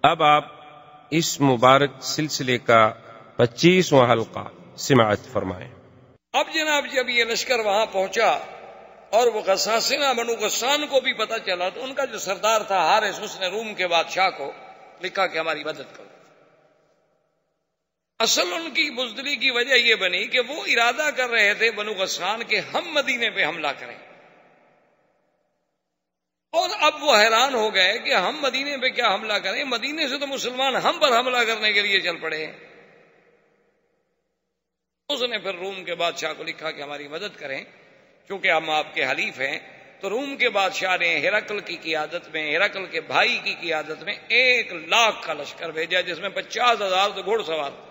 اب آپ اس مبارک سلسلے کا 25واں حلقہ سماعت فرمائیں۔ اب جناب جب یہ لشکر وہاں پہنچا اور وہ غساسنہ بنو غسان کو بھی پتہ چلا تو ان کا جو سردار تھا حارث، اس نے روم کے بادشاہ کو لکھا کہ ہماری مدد کرو۔ اصل ان کی بزدلی کی وجہ یہ بنی کہ وہ ارادہ کر رہے تھے بنو غسان کہ ہم مدینے پہ حملہ کریں، اور اب وہ حیران ہو گئے کہ ہم مدینے پہ کیا حملہ کریں، مدینے سے تو مسلمان ہم پر حملہ کرنے کے لیے چل پڑے ہیں۔ اس نے پھر روم کے بادشاہ کو لکھا کہ ہماری مدد کریں، چونکہ ہم آپ کے حلیف ہیں۔ تو روم کے بادشاہ نے ہرقل کی قیادت میں، ہرقل کے بھائی کی قیادت میں 1,00,000 کا لشکر بھیجا، جس میں 50,000 تو گھوڑ سوار تھے،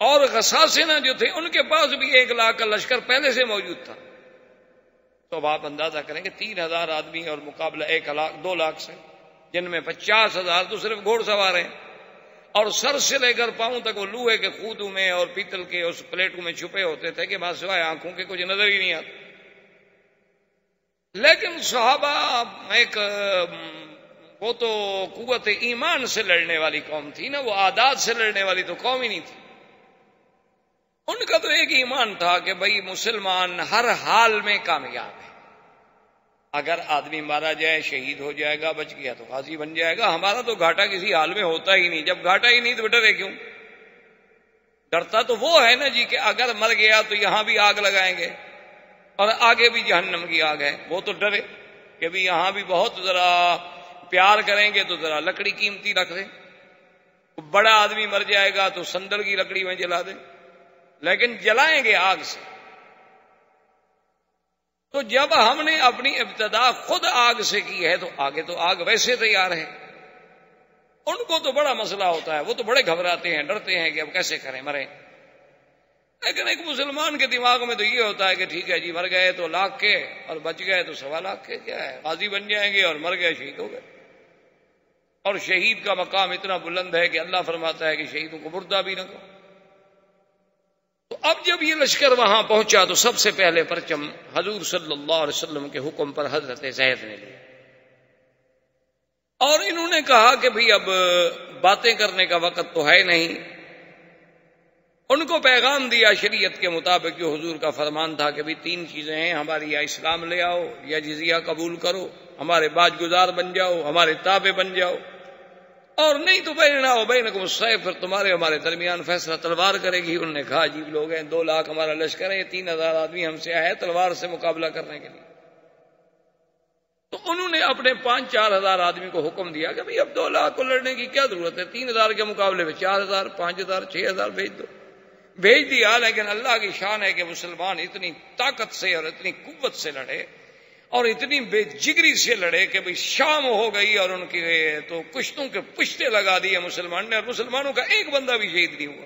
اور غساسنہ جو تھے ان کے پاس بھی 1,00,000 کا لشکر پہلے سے موجود تھا۔ تو اب آپ اندازہ کریں کہ 3,000 آدمی اور مقابلہ 2,00,000 سے، جن میں 50,000 تو صرف گھوڑ سوار ہیں، اور سر سے لے کر پاؤں تک وہ لوہے کے خودوں میں اور پیتل کے اس پلیٹوں میں چھپے ہوتے تھے کہ بات سوائے آنکھوں کے کچھ نظر ہی نہیں آتا۔ لیکن صحابہ وہ تو قوت ایمان سے لڑنے والی قوم تھی نا، وہ عادات سے لڑنے والی تو قوم ہی نہیں تھی۔ ان کا تو ایک ایمان تھا کہ بھئی مسلمان ہر حال میں کامیاب ہے، اگر آدمی مارا جائے شہید ہو جائے گا، بچ گیا تو غازی بن جائے گا، ہمارا تو گھاٹا کسی حال میں ہوتا ہی نہیں۔ جب گھاٹا ہی نہیں تو ڈرے کیوں؟ ڈرتا تو وہ ہے نا جی کہ اگر مر گیا تو یہاں بھی آگ لگائیں گے اور آگے بھی جہنم کی آگ ہے، وہ تو ڈرے کہ بھی یہاں بھی بہت ذرا پیار کریں گے تو ذرا لکڑی قیمتی رکھ دیں، بڑا آدمی مر جائے گا تو سندل کی لکڑی میں جلا دیں، لیکن جلائیں گے آگ سے۔ تو جب ہم نے اپنی ابتدا خود آگ سے کی ہے تو آگے تو آگ ویسے تیار ہے۔ ان کو تو بڑا مسئلہ ہوتا ہے، وہ تو بڑے گھبراتے ہیں، ڈرتے ہیں کہ اب کیسے کریں، مریں۔ لیکن ایک مسلمان کے دماغ میں تو یہ ہوتا ہے کہ ٹھیک ہے جی، مر گئے تو 1,00,000 کے اور بچ گئے تو 1,25,000 کے، کیا ہے، غازی بن جائیں گے، اور مر گئے شہید ہو گئے۔ اور شہید کا مقام اتنا بلند ہے کہ اللہ فرماتا ہے کہ شہیدوں کو مردہ بھی نہ کرو۔ تو اب جب یہ لشکر وہاں پہنچا تو سب سے پہلے پرچم حضور صلی اللہ علیہ وسلم کے حکم پر حضرت زید نے لیا، اور انہوں نے کہا کہ بھئی اب باتیں کرنے کا وقت تو ہے نہیں۔ ان کو پیغام دیا شریعت کے مطابق جو حضور کا فرمان تھا کہ بھئی 3 چیزیں ہیں ہماری، یا اسلام لے آؤ، یا جزیہ قبول کرو، ہمارے باج گزار بن جاؤ، ہمارے تابع بن جاؤ، اور نہیں تو بیننا و بینکم السیف، پھر تمہارے ہمارے درمیان فیصلہ تلوار کرے گی۔ انہوں نے کہا عجیب لوگ ہیں، 2,00,000 ہمارا لشکر ہے، 3,000 آدمی ہم سے آئے تلوار سے مقابلہ کرنے کے لیے۔ تو انہوں نے اپنے 5-4 ہزار آدمی کو حکم دیا کہ بھئی اب 2,00,000 کو لڑنے کی کیا ضرورت ہے، 3,000 کے مقابلے میں 4,000، 5,000، 6,000 بھیج دو۔ بھیج دیا، لیکن اللہ کی شان ہے کہ مسلمان اتنی طاقت سے اور اتنی قوت سے لڑے اور اتنی بے جگری سے لڑے کہ بھئی شام ہو گئی اور ان کی تو کشتوں کے پشتے لگا دیے مسلمان نے، اور مسلمانوں کا ایک بندہ بھی شہید نہیں ہوا۔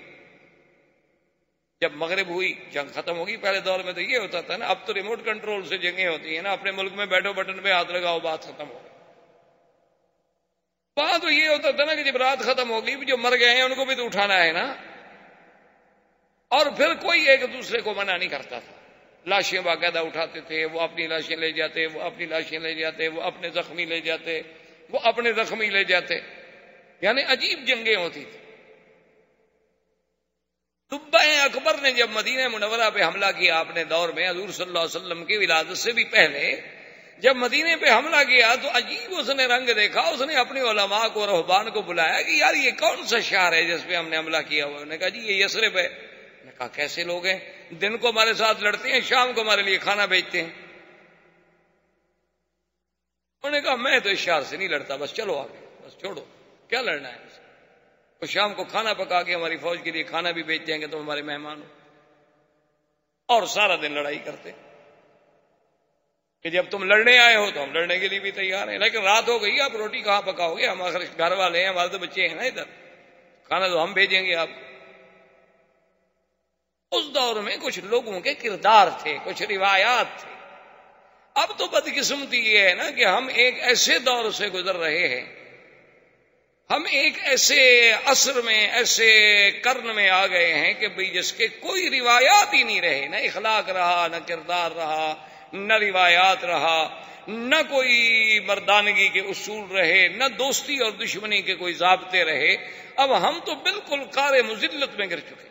جب مغرب ہوئی جنگ ختم ہوگی۔ پہلے دور میں تو یہ ہوتا تھا نا، اب تو ریموٹ کنٹرول سے جنگیں ہوتی ہیں نا، اپنے ملک میں بیٹھو بٹن پہ ہاتھ لگاؤ بات ختم ہو گئی۔ وہاں تو یہ ہوتا تھا نا کہ جب رات ختم ہوگی جو مر گئے ہیں ان کو بھی تو اٹھانا ہے نا، اور پھر کوئی ایک دوسرے کو منع نہیں کرتا تھا۔ لاشیں باقاعدہ اٹھاتے تھے، وہ اپنی لاشیں لے جاتے، وہ اپنی لاشیں لے جاتے، وہ اپنے زخمی لے جاتے، وہ اپنے زخمی لے جاتے، یعنی عجیب جنگیں ہوتی تھی۔ تبع اکبر نے جب مدینہ منورہ پہ حملہ کیا اپنے دور میں، حضور صلی اللہ علیہ وسلم کی ولادت سے بھی پہلے جب مدینے پہ حملہ کیا تو عجیب اس نے رنگ دیکھا۔ اس نے اپنے علماء کو، رہبان کو بلایا کہ یار یہ کون سا شہر ہے جس پہ ہم نے حملہ کیا ہوا ہے؟ انہوں نے کہا جی یہ یثرب ہے۔ میں نے کہا کیسے لوگ ہیں، دن کو ہمارے ساتھ لڑتے ہیں، شام کو ہمارے لیے کھانا بیچتے ہیں۔ انہوں نے کہا میں تو اس شہر سے نہیں لڑتا، بس چلو آگے، بس چھوڑو، کیا لڑنا ہے۔ وہ شام کو کھانا پکا کے ہماری فوج کے لیے کھانا بھی بیچ دیں گے، تم ہمارے مہمان ہو، اور سارا دن لڑائی کرتے کہ جب تم لڑنے آئے ہو تو ہم لڑنے کے لیے بھی تیار ہیں، لیکن رات ہو گئی، آپ روٹی کہاں پکاؤ گے، ہم آخر گھر والے ہیں، ہمارے تو بچے ہیں نا ادھر، کھانا تو ہم بھیجیں گے آپ۔ اس دور میں کچھ لوگوں کے کردار تھے، کچھ روایات تھے۔ اب تو بدقسمتی یہ ہے نا کہ ہم ایک ایسے دور سے گزر رہے ہیں، ہم ایک ایسے عصر میں، ایسے قرن میں آ گئے ہیں کہ بھئی جس کے کوئی روایات ہی نہیں رہے، نہ اخلاق رہا، نہ کردار رہا، نہ روایات رہا، نہ کوئی مردانگی کے اصول رہے، نہ دوستی اور دشمنی کے کوئی ضابطے رہے. اب ہم تو بالکل کار مذلت میں گر چکے.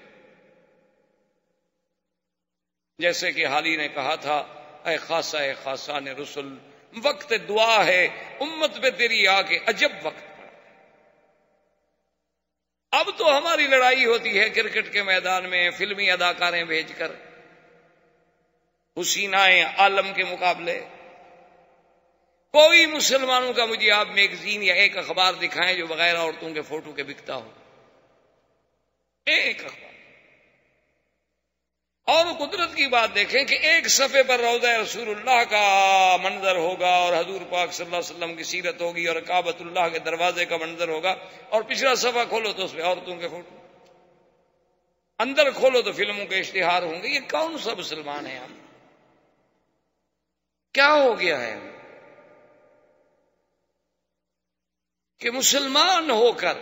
جیسے کہ حالی نے کہا تھا، اے خاصہ اے خاصان رسل، وقت دعا ہے امت پہ تیری آ کے عجب وقت پڑا. اب تو ہماری لڑائی ہوتی ہے کرکٹ کے میدان میں فلمی اداکاریں بھیج کر، حسینائیں عالم کے مقابلے. کوئی مسلمانوں کا مجھے آپ میگزین یا ایک اخبار دکھائیں جو بغیر عورتوں کے فوٹو کے بکتا ہو. ایک اخبار. اور قدرت کی بات دیکھیں کہ ایک صفحے پر روضہ رسول اللہ کا منظر ہوگا اور حضور پاک صلی اللہ علیہ وسلم کی سیرت ہوگی اور کعبۃ اللہ کے دروازے کا منظر ہوگا، اور پچھلا صفحہ کھولو تو اس پہ عورتوں کے فوٹو، اندر کھولو تو فلموں کے اشتہار ہوں گے. یہ کون سا مسلمان ہے؟ ہم کیا ہو گیا ہے کہ مسلمان ہو کر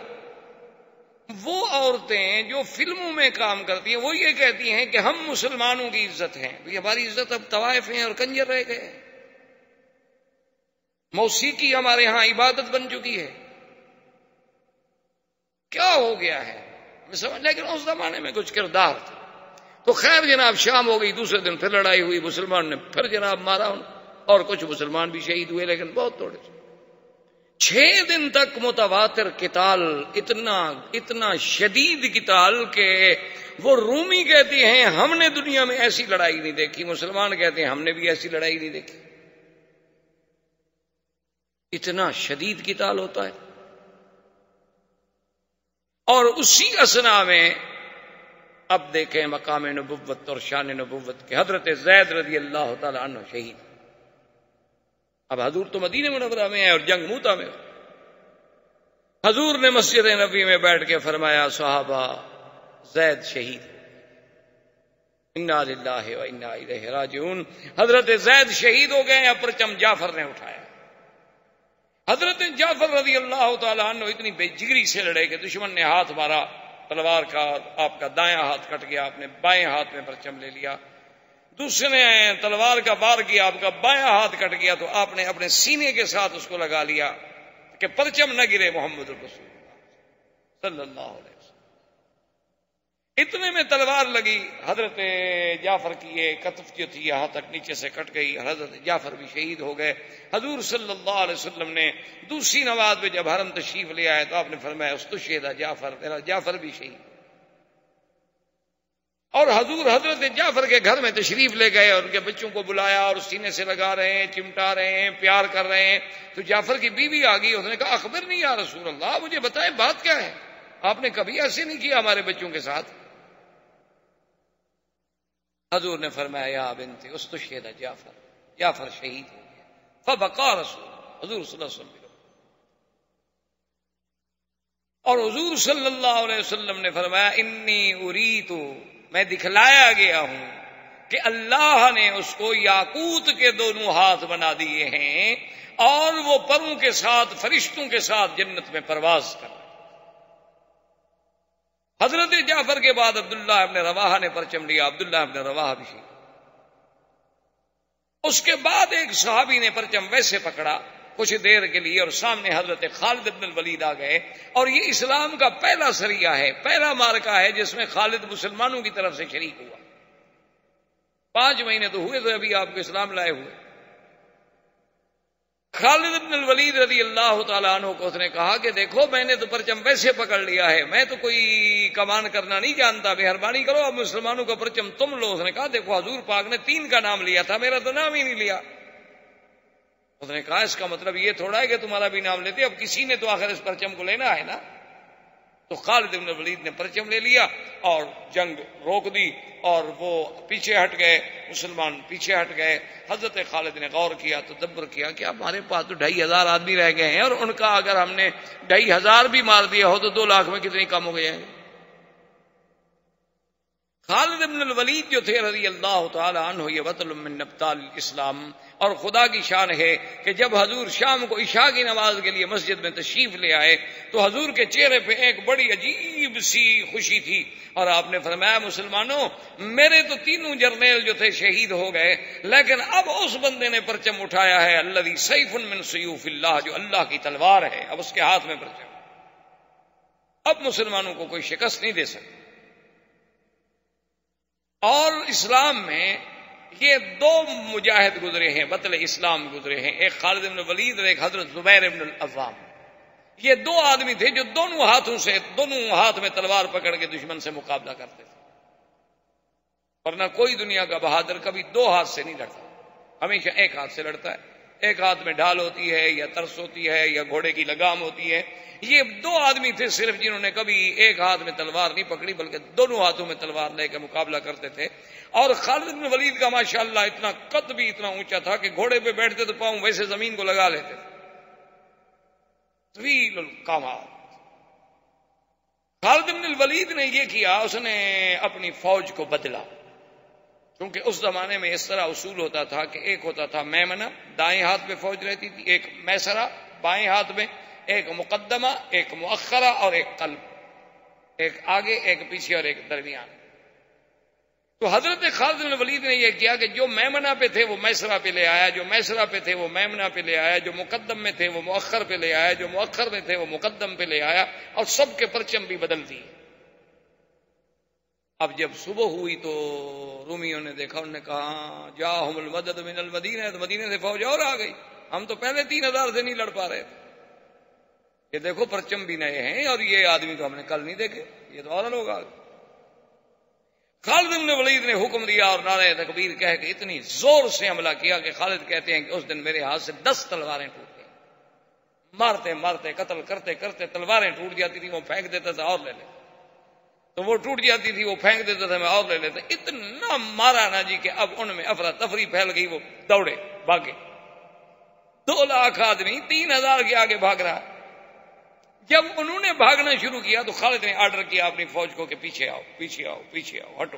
وہ عورتیں جو فلموں میں کام کرتی ہیں وہ یہ کہتی ہیں کہ ہم مسلمانوں کی عزت ہیں. ہماری عزت اب طوائف ہیں اور کنجر رہ گئے. موسیقی ہمارے ہاں عبادت بن چکی ہے. کیا ہو گیا ہے سمجھ. لیکن اس زمانے میں کچھ کردار تھا. تو خیر جناب شام ہو گئی، دوسرے دن پھر لڑائی ہوئی، مسلمان نے پھر جناب مارا اور کچھ مسلمان بھی شہید ہوئے، لیکن بہت تھوڑے سے. 6 دن تک متواتر قتال، اتنا شدید قتال کہ وہ رومی کہتی ہیں ہم نے دنیا میں ایسی لڑائی نہیں دیکھی، مسلمان کہتے ہیں ہم نے بھی ایسی لڑائی نہیں دیکھی. اتنا شدید قتال ہوتا ہے. اور اسی اثنا میں اب دیکھیں مقام نبوت اور شان نبوت کے حضرت زید رضی اللہ تعالی عنہ شہید. اب حضور تو مدینہ منورہ میں ہے اور جنگ موتا میں. حضور نے مسجد نبی میں بیٹھ کے فرمایا صحابہ زید شہید، انا للہ و انا الیہ راجعون. حضرت زید شہید ہو گئے. اب پرچم جعفر نے اٹھایا. حضرت جعفر رضی اللہ تعالی عنہ اتنی بے جگری سے لڑے کہ دشمن نے ہاتھ مارا تلوار کا، آپ کا دایاں ہاتھ کٹ گیا، آپ نے بائیں ہاتھ میں پرچم لے لیا. دوسرے نے تلوار کا وار کیا، آپ کا بایاں ہاتھ کٹ گیا، تو آپ نے اپنے سینے کے ساتھ اس کو لگا لیا کہ پرچم نہ گرے محمد رسول اللہ صلی اللہ علیہ وسلم. اتنے میں تلوار لگی حضرت جعفر کی، یہ کتف جو تھی یہاں تک نیچے سے کٹ گئی. حضرت جعفر بھی شہید ہو گئے. حضور صلی اللہ علیہ وسلم نے دوسری نماز میں جب حرم تشریف لے آئے تو آپ نے فرمایا استشہد جعفر، میرا جعفر بھی شہید. اور حضور حضرت جعفر کے گھر میں تشریف لے گئے اور ان کے بچوں کو بلایا اور سینے سے لگا رہے ہیں، چمٹا رہے ہیں، پیار کر رہے ہیں. تو جعفر کی بیوی آ گئی، اس نے کہا اخبرنی یا رسول اللہ، مجھے بتائیں بات کیا ہے، آپ نے کبھی ایسے نہیں کیا ہمارے بچوں کے ساتھ. حضور نے فرمایا یا بنت استشہد جعفر، جعفر شہید ہو گیا. فبقى رسول حضور صلی اللہ علیہ وسلم. اور حضور صلی اللہ علیہ وسلم نے فرمایا انی اریت، میں دکھلایا گیا ہوں کہ اللہ نے اس کو یاقوت کے دونوں ہاتھ بنا دیے ہیں اور وہ پروں کے ساتھ فرشتوں کے ساتھ جنت میں پرواز کر رہے. حضرت جعفر کے بعد عبداللہ ابن رواحہ نے پرچم لیا. عبداللہ ابن رواحہ بھی شہید. اس کے بعد ایک صحابی نے پرچم ویسے پکڑا کچھ دیر کے لیے اور سامنے حضرت خالد ابن الولید آ گئے. اور یہ اسلام کا پہلا سریہ ہے، پہلا مارکہ ہے جس میں خالد مسلمانوں کی طرف سے شریک ہوا. 5 مہینے تو ہوئے تھے ابھی آپ کو اسلام لائے ہوئے. خالد ابن الولید رضی اللہ تعالیٰ عنہ کو اس نے کہا کہ دیکھو میں نے تو پرچم ویسے پکڑ لیا ہے، میں تو کوئی کمان کرنا نہیں جانتا، مہربانی کرو اب مسلمانوں کا پرچم تم لو. اس نے کہا دیکھو حضور پاک نے 3 کا نام لیا تھا، میرا تو نام ہی نہیں لیا. اس نے کہا اس کا مطلب یہ تھوڑا ہے کہ تمہارا بھی نام لیتے، اب کسی نے تو آخر اس پرچم کو لینا ہے نا. تو خالد بن ولید نے پرچم لے لیا اور جنگ روک دی اور وہ پیچھے ہٹ گئے، مسلمان پیچھے ہٹ گئے. حضرت خالد نے غور کیا، تدبر کیا کہ ہمارے پاس تو 2500 آدمی رہ گئے ہیں اور ان کا اگر ہم نے 2500 بھی مار دیا ہو تو 2 لاکھ میں کتنی کم ہو گئے ہیں. خالد بن الولید جو تھے رضی اللہ تعالی عنہ، یہ بطل من ابطال الاسلام، اور خدا کی شان ہے کہ جب حضور شام کو عشاء کی نماز کے لیے مسجد میں تشریف لے آئے تو حضور کے چہرے پہ ایک بڑی عجیب سی خوشی تھی، اور آپ نے فرمایا مسلمانوں، میرے تو تینوں جرنیل جو تھے شہید ہو گئے، لیکن اب اس بندے نے پرچم اٹھایا ہے الذی سیف من سیوف اللہ، جو اللہ کی تلوار ہے، اب اس کے ہاتھ میں پرچم، اب مسلمانوں کو کوئی شکست نہیں دے سکتا۔ اور اسلام میں یہ دو مجاہد گزرے ہیں، بطل اسلام گزرے ہیں، ایک خالد بن ولید اور ایک حضرت زبیر بن العوام۔ یہ دو آدمی تھے جو دونوں ہاتھ میں تلوار پکڑ کے دشمن سے مقابلہ کرتے تھے، ورنہ کوئی دنیا کا بہادر کبھی دو ہاتھ سے نہیں لڑتا، ہمیشہ ایک ہاتھ سے لڑتا ہے، ایک ہاتھ میں ڈھال ہوتی ہے یا ترس ہوتی ہے یا گھوڑے کی لگام ہوتی ہے۔ یہ دو آدمی تھے صرف جنہوں نے کبھی ایک ہاتھ میں تلوار نہیں پکڑی بلکہ دونوں ہاتھوں میں تلوار لے کے مقابلہ کرتے تھے۔ اور خالد بن ولید کا ماشاءاللہ اتنا قد بھی اتنا اونچا تھا کہ گھوڑے پہ بیٹھتے تو پاؤں ویسے زمین کو لگا لیتے تھے، طویل القامات۔ خالد بن الولید نے یہ کیا، اس نے اپنی فوج کو بدلا، کیونکہ اس زمانے میں اس طرح اصول ہوتا تھا کہ ایک ہوتا تھا میمنہ، دائیں ہاتھ میں فوج رہتی تھی، ایک میسرہ بائیں ہاتھ میں، ایک مقدمہ، ایک مؤخرہ اور ایک قلب، ایک آگے ایک پیچھے اور ایک درمیان۔ تو حضرت خالد بن ولید نے یہ کیا کہ جو میمنہ پہ تھے وہ میسرہ پہ لے آیا، جو میسرہ پہ تھے وہ میمنہ پہ لے آیا، جو مقدم میں تھے وہ مؤخر پہ لے آیا، جو مؤخر میں تھے وہ مقدم پہ لے آیا، اور سب کے پرچم بھی بدل دیے۔ اب جب صبح ہوئی تو رومیوں نے دیکھا، انہوں نے کہا جاءہم المدد من المدینہ، تو مدینے سے فوج اور آ گئی، ہم تو پہلے 3000 سے نہیں لڑ پا رہے تھے، یہ دیکھو پرچم بھی نئے ہیں، اور یہ آدمی تو ہم نے کل نہیں دیکھے، یہ تو اور لوگ آ گئے۔ خالد بن ولید نے حکم دیا اور نعرہ تکبیر کہہ کے اتنی زور سے حملہ کیا کہ خالد کہتے ہیں کہ اس دن میرے ہاتھ سے 10 تلواریں ٹوٹ گئیں، مارتے مارتے قتل کرتے کرتے تلواریں ٹوٹ جاتی تھی، وہ پھینک دیتا تھا اور لے لیتا، تو وہ ٹوٹ جاتی تھی وہ پھینک دیتا تھا میں اور لے لیتا، اتنا مارا نا جی کہ اب ان میں افراتفری پھیل گئی، وہ دوڑے بھاگے، 2 لاکھ آدمی 3000 کے آگے بھاگ رہا۔ جب انہوں نے بھاگنا شروع کیا تو خالد نے آرڈر کیا اپنی فوج کو کہ پیچھے آؤ پیچھے آؤ پیچھے آؤ، ہٹو۔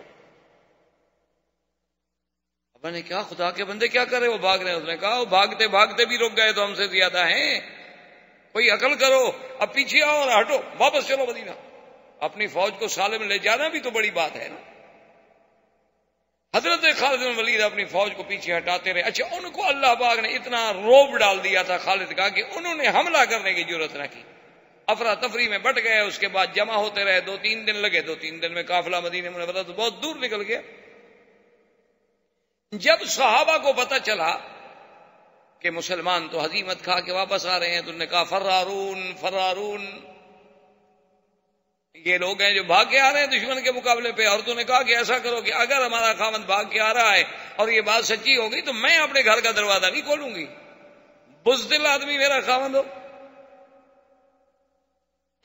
اب میں نے کیا خدا کے بندے کیا کرے، وہ بھاگ رہے ہیں، اس نے کہا وہ بھاگتے بھاگتے بھی رک گئے تو ہم سے زیادہ ہیں، کوئی عقل کرو، اب پیچھے آؤ اور ہٹو، واپس چلو مدینہ۔ اپنی فوج کو سالم لے جانا بھی تو بڑی بات ہے نا۔ حضرت خالد بن ولید اپنی فوج کو پیچھے ہٹاتے رہے۔ اچھا، ان کو اللہ پاک نے اتنا روب ڈال دیا تھا خالد کا کہ انہوں نے حملہ کرنے کی ضرورت نہ کی، افراتفری میں بٹ گئے، اس کے بعد جمع ہوتے رہے، 2-3 دن لگے، 2-3 دن میں قافلہ مدینہ منورہ تو بہت دور نکل گیا۔ جب صحابہ کو پتہ چلا کہ مسلمان تو ہزیمت کھا کے واپس آ رہے ہیں تو انہوں نے کہا فرارون فرارون، یہ لوگ ہیں جو بھاگ کے آ رہے ہیں دشمن کے مقابلے پہ، اور تو نے کہا کہ ایسا کرو کہ اگر ہمارا خاوند بھاگ کے آ رہا ہے اور یہ بات سچی ہو گئی تو میں اپنے گھر کا دروازہ نہیں کھولوں گی، بزدل آدمی میرا خاوند ہو۔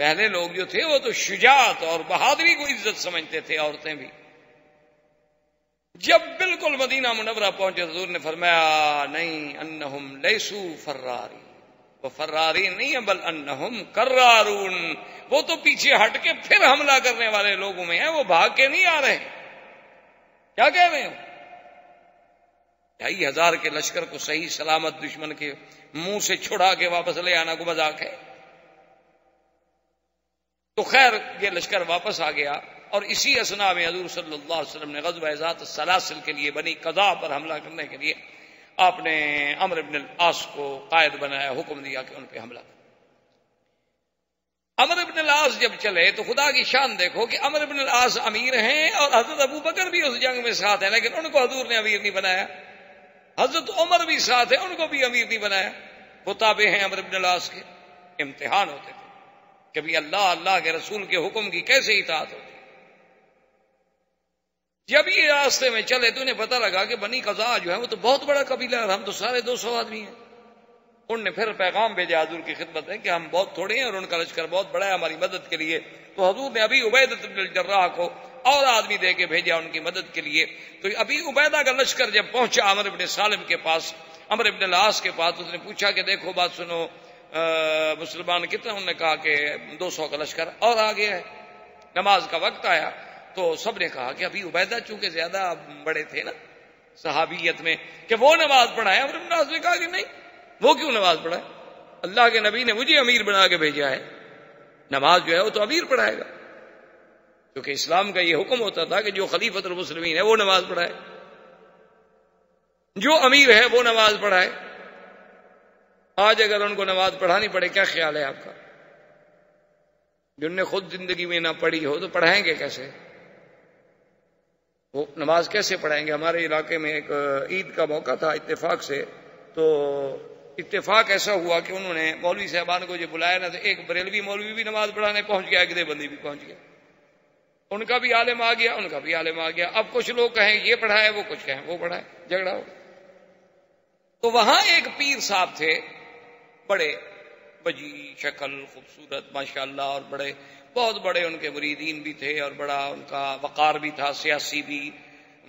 پہلے لوگ جو تھے وہ تو شجاعت اور بہادری کو عزت سمجھتے تھے، عورتیں بھی۔ جب بالکل مدینہ منورہ پہنچے حضور نے فرمایا نہیں، انہم لیسو فراری، وہ فراری نہیں ہے بل انہم کرارون، وہ تو پیچھے ہٹ کے پھر حملہ کرنے والے لوگوں میں ہیں، وہ بھاگ کے نہیں آ رہے۔ کیا کہہ رہے ہیں؟ 2,500 کے لشکر کو صحیح سلامت دشمن کے منہ سے چھڑا کے واپس لے آنا کو مذاق ہے؟ تو خیر یہ لشکر واپس آ گیا، اور اسی اثناء میں حضور صلی اللہ علیہ وسلم نے غزوہ ذات السلاسل کے لیے بنی قضاء پر حملہ کرنے کے لیے آپ نے عمرو بن العاص کو قائد بنایا، حکم دیا کہ ان پہ حملہ کریں۔ عمرو بن العاص جب چلے تو خدا کی شان دیکھو کہ عمرو بن العاص امیر ہیں اور حضرت ابو بکر بھی اس جنگ میں ساتھ ہیں، لیکن ان کو حضور نے امیر نہیں بنایا۔ حضرت عمر بھی ساتھ ہیں، ان کو بھی امیر نہیں بنایا، وہ تابع ہیں عمرو بن العاص کے۔ امتحان ہوتے تھے کبھی اللہ کے رسول کے حکم کی کیسے اطاعت ہوتی۔ جب یہ راستے میں چلے تو انہیں پتہ لگا کہ بنی قضاء جو ہے وہ تو بہت بڑا قبیلہ ہے، ہم تو سارے 200 آدمی ہیں۔ انہوں نے پھر پیغام بھیجا حضور کی خدمت میں کہ ہم بہت تھوڑے ہیں اور ان کا لشکر بہت بڑا ہے ہماری مدد کے لیے۔ تو حضور نے ابی عبیدہ بن الجراح کو اور آدمی دے کے بھیجا ان کی مدد کے لیے۔ تو ابی عبیدہ کا لشکر جب پہنچا عمرو بن سالم کے پاس، عمرو بن العاص کے پاس، اس نے پوچھا کہ دیکھو بات سنو، مسلمان کتنا؟ انہوں نے کہا کہ 200 کا لشکر اور آگے ہے۔ نماز کا وقت آیا تو سب نے کہا کہ ابھی عبیدہ چونکہ زیادہ بڑے تھے نا صحابیت میں کہ وہ نماز پڑھائے. عمرو بن العاص نے کہا کہ نہیں, وہ کیوں نماز پڑھائے؟ اللہ کے نبی نے مجھے امیر بنا کے بھیجا ہے, نماز جو ہے وہ تو امیر پڑھائے گا, کیونکہ اسلام کا یہ حکم ہوتا تھا کہ جو خلیفۃ المسلمین ہے وہ نماز پڑھائے, جو امیر ہے وہ نماز پڑھائے. آج اگر ان کو نماز پڑھانی پڑے, کیا خیال ہے آپ کا؟ جن نے خود زندگی میں نہ پڑھی ہو تو پڑھائیں گے کیسے؟ وہ نماز کیسے پڑھائیں گے؟ ہمارے علاقے میں ایک عید کا موقع تھا اتفاق سے, تو اتفاق ایسا ہوا کہ انہوں نے مولوی صاحبان کو جو بلایا نا, تو ایک بریلوی مولوی بھی نماز پڑھانے پہنچ گیا, ایک دیوبندی بھی پہنچ گیا. ان کا بھی عالم آ گیا, ان کا بھی عالم آ گیا. اب کچھ لوگ کہیں یہ پڑھائے, وہ کچھ کہیں وہ پڑھائے, جھگڑا ہو. تو وہاں ایک پیر صاحب تھے, بڑے بجی شکل, خوبصورت ماشاءاللہ, اور بڑے بہت بڑے ان کے مریدین بھی تھے, اور بڑا ان کا وقار بھی تھا, سیاسی بھی,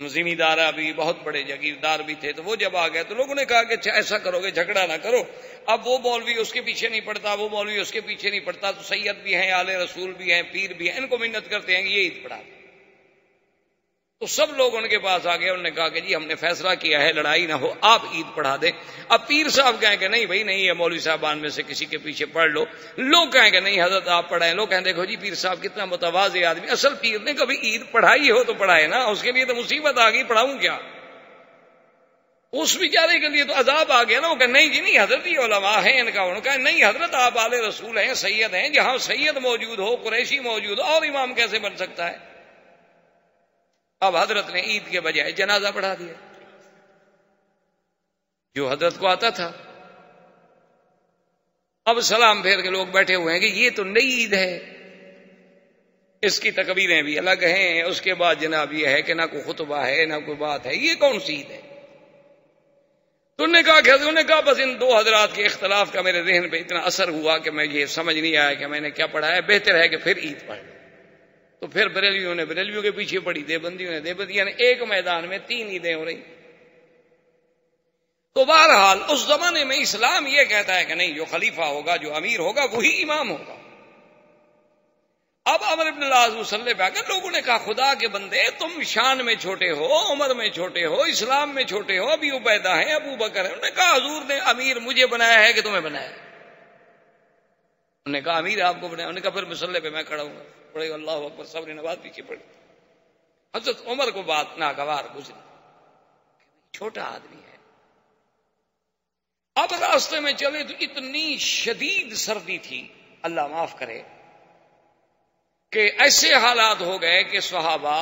ذمہ دارہ بھی, بہت بڑے جاگیردار بھی تھے. تو وہ جب آ گئے تو لوگوں نے کہا کہ اچھا ایسا کرو گے, جھگڑا نہ کرو. اب وہ مولوی اس کے پیچھے نہیں پڑتا, وہ مولوی اس کے پیچھے نہیں پڑتا, تو سید بھی ہیں, آل رسول بھی ہیں, پیر بھی ہیں, ان کو منت کرتے ہیں کہ یہ عید پڑھا دیں. تو سب لوگ ان کے پاس آ گئے, انہوں نے کہا کہ جی ہم نے فیصلہ کیا ہے لڑائی نہ ہو, آپ عید پڑھا دیں. اب پیر صاحب کہیں کہ نہیں بھائی نہیں, یہ مولوی صاحبان میں سے کسی کے پیچھے پڑھ لو. لوگ کہیں کہ نہیں حضرت آپ پڑھائیں. لوگ کہیں دیکھو جی پیر صاحب کتنا متواضع آدمی, اصل پیر نے کبھی عید پڑھائی ہو تو پڑھائے نا, اس کے لیے تو مصیبت آ گئی, پڑھاؤں کیا؟ اس بیچارے کے لیے تو عذاب آ گیا نا. وہ کہ نہیں جی نہیں حضرت یہ علماء ہیں ان کا, انہوں نے کہا نہیں حضرت آپ آل رسول ہیں, سید ہیں, جہاں سید موجود ہو, قریشی موجود ہو, اور امام کیسے بن سکتا ہے؟ اب حضرت نے عید کے بجائے جنازہ پڑھا دیا, جو حضرت کو آتا تھا. اب سلام پھیر کے لوگ بیٹھے ہوئے ہیں کہ یہ تو نئی عید ہے, اس کی تکبیریں بھی الگ ہیں, اس کے بعد جناب یہ ہے کہ نہ کوئی خطبہ ہے نہ کوئی بات ہے, یہ کون سی عید ہے؟ تو انہوں نے کہا کہ انہوں نے کہا بس ان دو حضرات کے اختلاف کا میرے ذہن پہ اتنا اثر ہوا کہ میں یہ سمجھ نہیں آیا کہ میں نے کیا پڑھا ہے, بہتر ہے کہ پھر عید پڑھ لوں. تو پھر بریلویوں نے بریلویوں کے پیچھے پڑی, دیوبندیوں نے دیوبندی, یعنی ایک میدان میں 3 عیدیں ہو رہی. تو بہرحال اس زمانے میں اسلام یہ کہتا ہے کہ نہیں, جو خلیفہ ہوگا, جو امیر ہوگا, وہی امام ہوگا. اب عمرو بن العاص مصلی پہ آ کر لوگوں نے کہا خدا کے بندے تم شان میں چھوٹے ہو, عمر میں چھوٹے ہو, اسلام میں چھوٹے ہو, ابھی عبیدہ ہیں, ابو بکر ہیں. انہوں نے کہا حضور نے امیر مجھے بنایا ہے کہ تمہیں بنایا ہے؟ انہوں نے کہا امیر آپ کو بنایا. انہوں نے کہا پھر مصلی پہ میں کھڑا ہوں گا, پڑے گا اللہ اکبر, سب نے نماز پیچھے پڑھی. حضرت عمر کو بات ناگوار گزری, چھوٹا آدمی ہے. اب راستے میں چلے تو اتنی شدید سردی تھی, اللہ معاف کرے, کہ ایسے حالات ہو گئے کہ صحابہ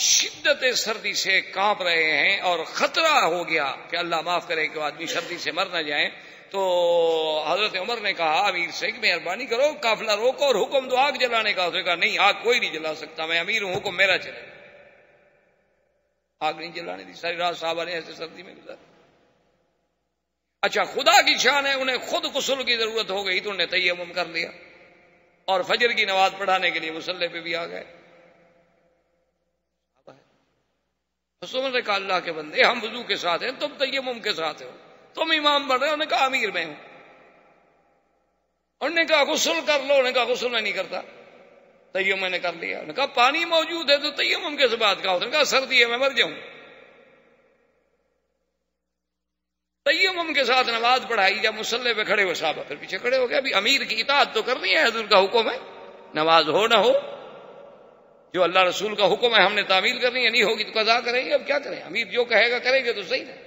شدت سردی سے کانپ رہے ہیں, اور خطرہ ہو گیا کہ اللہ معاف کرے کہ آدمی سردی سے مر نہ جائیں. تو حضرت عمر نے کہا امیر سے کہ مہربانی کرو قافلہ روکو اور حکم دو آگ جلانے کا. اس نے کہا نہیں آگ کوئی نہیں جلا سکتا, میں امیر ہوں, حکم میرا چلے. آگ نہیں جلانے دی, ساری رات صحابہ نے ایسے سردی میں گزارا. اچھا خدا کی شان ہے, انہیں خود غسل کی ضرورت ہو گئی تو انہیں تیمم کر لیا, اور فجر کی نماز پڑھانے کے لیے مصلی پہ بھی آ گئے. عمر نے کہا اللہ کے بندے ہم وضو کے ساتھ ہیں, تم تیمم کے ساتھ ہو, تم امام بن رہے ہو. انہوں نے کہا امیر میں ہوں. انہوں نے کہا غسل کر لو. انہوں نے کہا غسل میں نہیں کرتا, تیمم میں نے کر لیا. انہوں نے کہا پانی موجود ہے تو تیمم کے بات کا. انہوں نے کہا سردی ہے میں مر جاؤں. تیمم کے ساتھ نماز پڑھائی. جب مصلی پہ کھڑے ہوئے صحابہ پھر پیچھے کھڑے ہو گئے. ابھی امیر کی اطاعت تو کرنی ہے, حضور کا حکم ہے, نماز ہو نہ ہو, جو اللہ رسول کا حکم ہے ہم نے تعمیل کرنی ہے, نہیں ہوگی تو قضا کریں گے. اب کیا کریں, امیر جو کہے گا کریں گے تو صحیح ہے.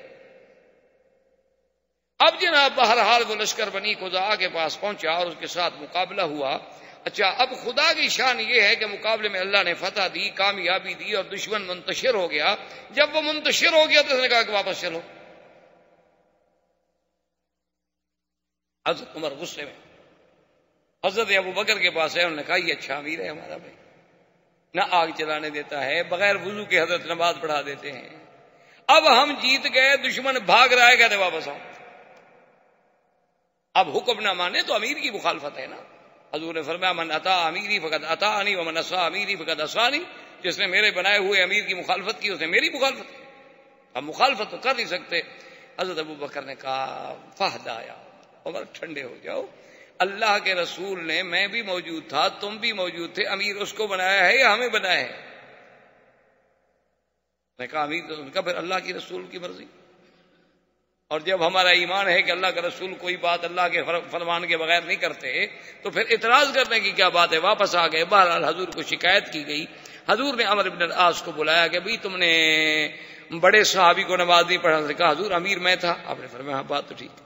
اب جناب بہرحال وہ لشکر بنی خزاعہ کے پاس پہنچا اور اس کے ساتھ مقابلہ ہوا. اچھا اب خدا کی شان یہ ہے کہ مقابلے میں اللہ نے فتح دی, کامیابی دی, اور دشمن منتشر ہو گیا. جب وہ منتشر ہو گیا تو اس نے کہا کہ واپس چلو. حضرت عمر غصے میں حضرت ابو بکر کے پاس ہے. انہوں نے کہا یہ اچھا امیر ہے ہمارا بھائی, نہ آگ جلانے دیتا ہے, بغیر وضو کے حضرت نماز پڑھا دیتے ہیں. اب ہم جیت گئے, دشمن بھاگ رہا ہے, کہتے واپس آؤ. اب حکم نہ مانے تو امیر کی مخالفت ہے نا. حضور نے فرمایا من اطاع امیری فقد اطاعنی ومن عصا امیری فقد عصانی. جس نے میرے بنائے ہوئے امیر کی مخالفت کی اس نے میری مخالفت کی. اب مخالفت تو کر نہیں سکتے. حضرت ابو بکر نے کہا فہدایا عمر ٹھنڈے ہو جاؤ, اللہ کے رسول نے, میں بھی موجود تھا, تم بھی موجود تھے, امیر اس کو بنایا ہے یا ہمیں بنایا ہے؟ نے کہا امیر تو ان کا پھر اللہ کی رسول کی مرضی، اور جب ہمارا ایمان ہے کہ اللہ کا رسول کوئی بات اللہ کے فرمان کے بغیر نہیں کرتے تو پھر اعتراض کرنے کی کیا بات ہے. واپس آ گئے. بہرحال حضور کو شکایت کی گئی. حضور نے عمرو بن العاص کو بلایا کہ بھئی تم نے بڑے صحابی کو نماز نہیں پڑھا. کہا حضور امیر میں تھا. آپ نے فرمایا ہاں بات تو ٹھیک.